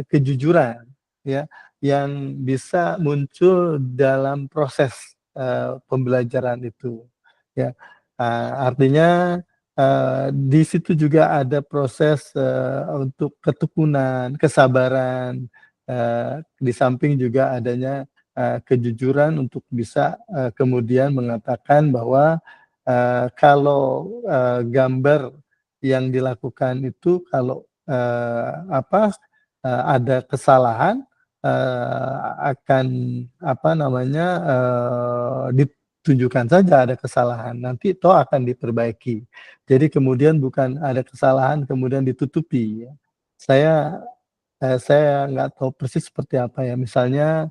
kejujuran ya yang bisa muncul dalam proses pembelajaran itu ya. Artinya di situ juga ada proses untuk ketekunan, kesabaran, di samping juga adanya kejujuran untuk bisa kemudian mengatakan bahwa kalau gambar yang dilakukan itu kalau ada kesalahan akan ditunjukkan saja ada kesalahan, nanti toh akan diperbaiki. Jadi kemudian bukan ada kesalahan kemudian ditutupi ya. Saya nggak tahu persis seperti apa ya, misalnya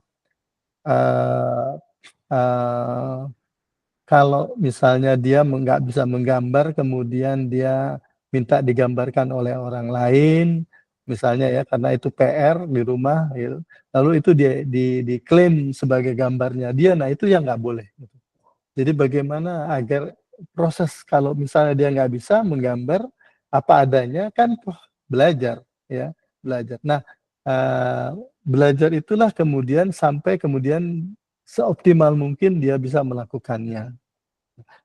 kalau misalnya dia nggak bisa menggambar kemudian dia minta digambarkan oleh orang lain, misalnya ya karena itu PR di rumah gitu, lalu itu diklaim sebagai gambarnya dia, nah itu yang nggak boleh gitu. Jadi bagaimana agar proses kalau misalnya dia nggak bisa menggambar apa adanya kan belajar ya, belajar. Nah, belajar itulah kemudian sampai kemudian seoptimal mungkin dia bisa melakukannya.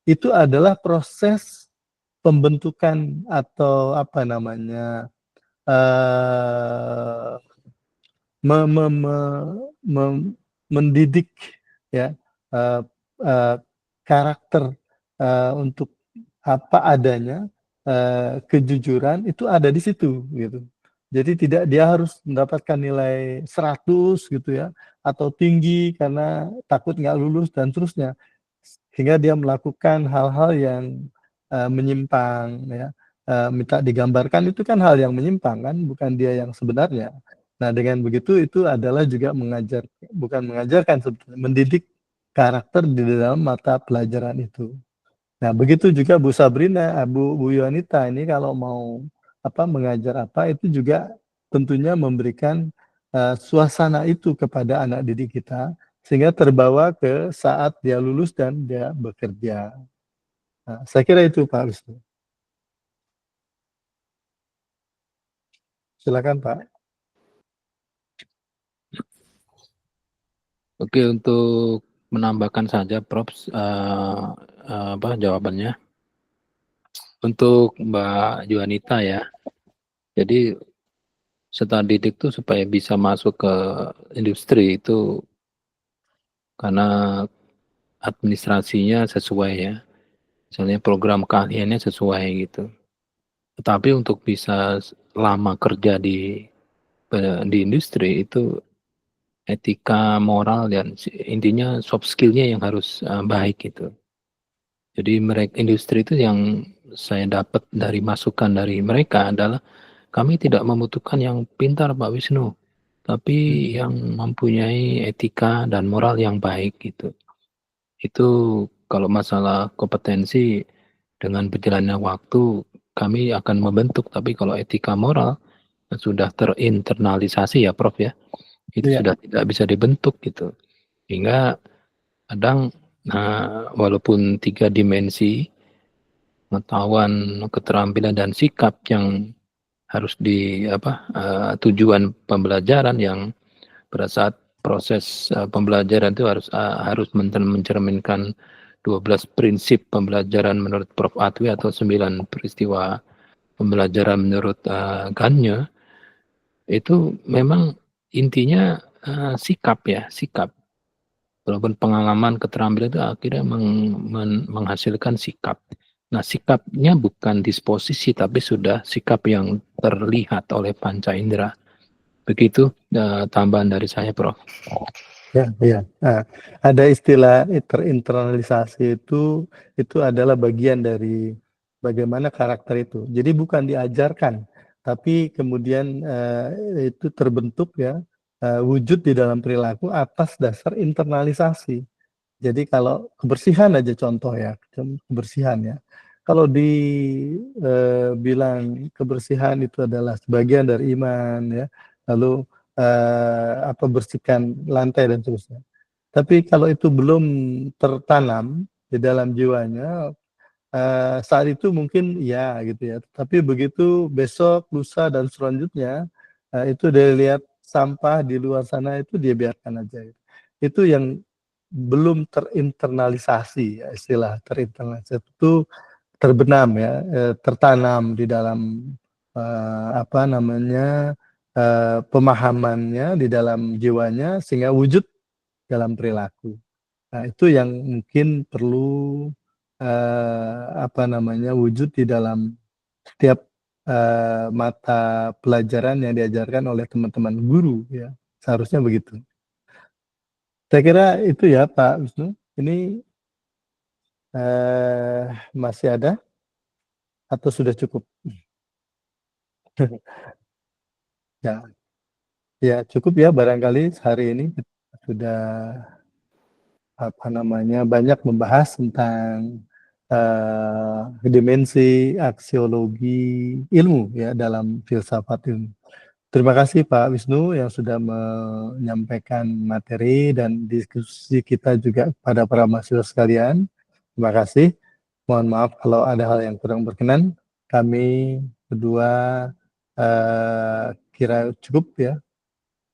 Itu adalah proses pembentukan atau mendidik ya karakter untuk apa adanya, kejujuran itu ada di situ gitu. Jadi tidak dia harus mendapatkan nilai 100 gitu ya, atau tinggi karena takut nggak lulus dan seterusnya. Sehingga dia melakukan hal-hal yang, menyimpang ya, minta digambarkan itu kan hal yang menyimpang kan, bukan dia yang sebenarnya. Nah dengan begitu itu adalah juga bukan mengajarkan sebetulnya, mendidik karakter di dalam mata pelajaran itu. Nah, begitu juga Bu Sabrina, Bu Yuanita ini kalau mau mengajar itu juga tentunya memberikan, suasana itu kepada anak didik kita, sehingga terbawa ke saat dia lulus dan dia bekerja. Nah, saya kira itu Pak Wisnu. Silakan Pak. Oke, untuk menambahkan saja Prof, jawabannya. Untuk Mbak Juanita ya, jadi setelah didik tuh supaya bisa masuk ke industri itu karena administrasinya sesuai ya, misalnya program keahliannya sesuai gitu. Tetapi untuk bisa lama kerja di industri itu etika, moral, dan intinya soft skill-nya yang harus baik gitu. Jadi industri itu yang saya dapat dari masukan dari mereka adalah kami tidak membutuhkan yang pintar Pak Wisnu, tapi yang mempunyai etika dan moral yang baik gitu. Itu kalau masalah kompetensi dengan berjalannya waktu kami akan membentuk, tapi kalau etika moral sudah terinternalisasi ya Prof ya, itu sudah tidak bisa dibentuk gitu. Hingga kadang walaupun 3 dimensi pengetahuan, keterampilan, dan sikap yang harus tujuan pembelajaran yang pada saat proses pembelajaran itu harus mencerminkan 12 prinsip pembelajaran menurut Prof. Atwi atau 9 peristiwa pembelajaran menurut Gagne. Itu memang intinya sikap ya, sikap. Walaupun pengalaman, keterampilan itu akhirnya menghasilkan sikap. Nah, sikapnya bukan disposisi, tapi sudah sikap yang terlihat oleh panca indera. Begitu tambahan dari saya, Prof. Ya. Nah, ada istilah terinternalisasi itu adalah bagian dari bagaimana karakter itu. Jadi bukan diajarkan, tapi kemudian itu terbentuk ya, wujud di dalam perilaku atas dasar internalisasi. Jadi kalau kebersihan aja contoh ya, kebersihan ya. Kalau bilang kebersihan itu adalah sebagian dari iman ya, lalu bersihkan lantai dan seterusnya. Tapi kalau itu belum tertanam di dalam jiwanya, saat itu mungkin ya gitu ya. Tapi begitu besok, lusa dan selanjutnya, itu dia lihat sampah di luar sana itu dia biarkan aja. Itu yang belum terinternalisasi ya, istilah terinternalisasi itu terbenam ya, tertanam di dalam pemahamannya di dalam jiwanya sehingga wujud dalam perilaku. Nah, itu yang mungkin perlu wujud di dalam setiap mata pelajaran yang diajarkan oleh teman-teman guru ya. Seharusnya begitu. Saya kira itu ya Pak Wisnu. Ini masih ada atau sudah cukup? Ya cukup ya, barangkali hari ini kita sudah banyak membahas tentang dimensi aksiologi ilmu ya dalam filsafat ilmu. Terima kasih Pak Wisnu yang sudah menyampaikan materi dan diskusi kita juga pada para mahasiswa sekalian. Terima kasih. Mohon maaf kalau ada hal yang kurang berkenan. Kami berdua kira cukup ya.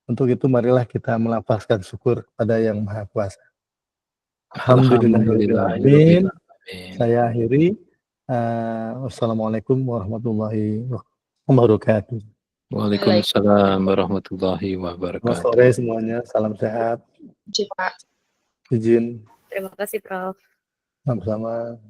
Untuk itu marilah kita melafazkan syukur kepada Yang Maha Kuasa. Alhamdulillahirrahmanirrahim. Saya akhiri. Wassalamualaikum warahmatullahi wabarakatuh. Waalaikumsalam warahmatullahi Selamat wabarakatuh. sore semuanya. Salam sehat. Pak. Izin. Terima kasih, Prof. Sama-sama.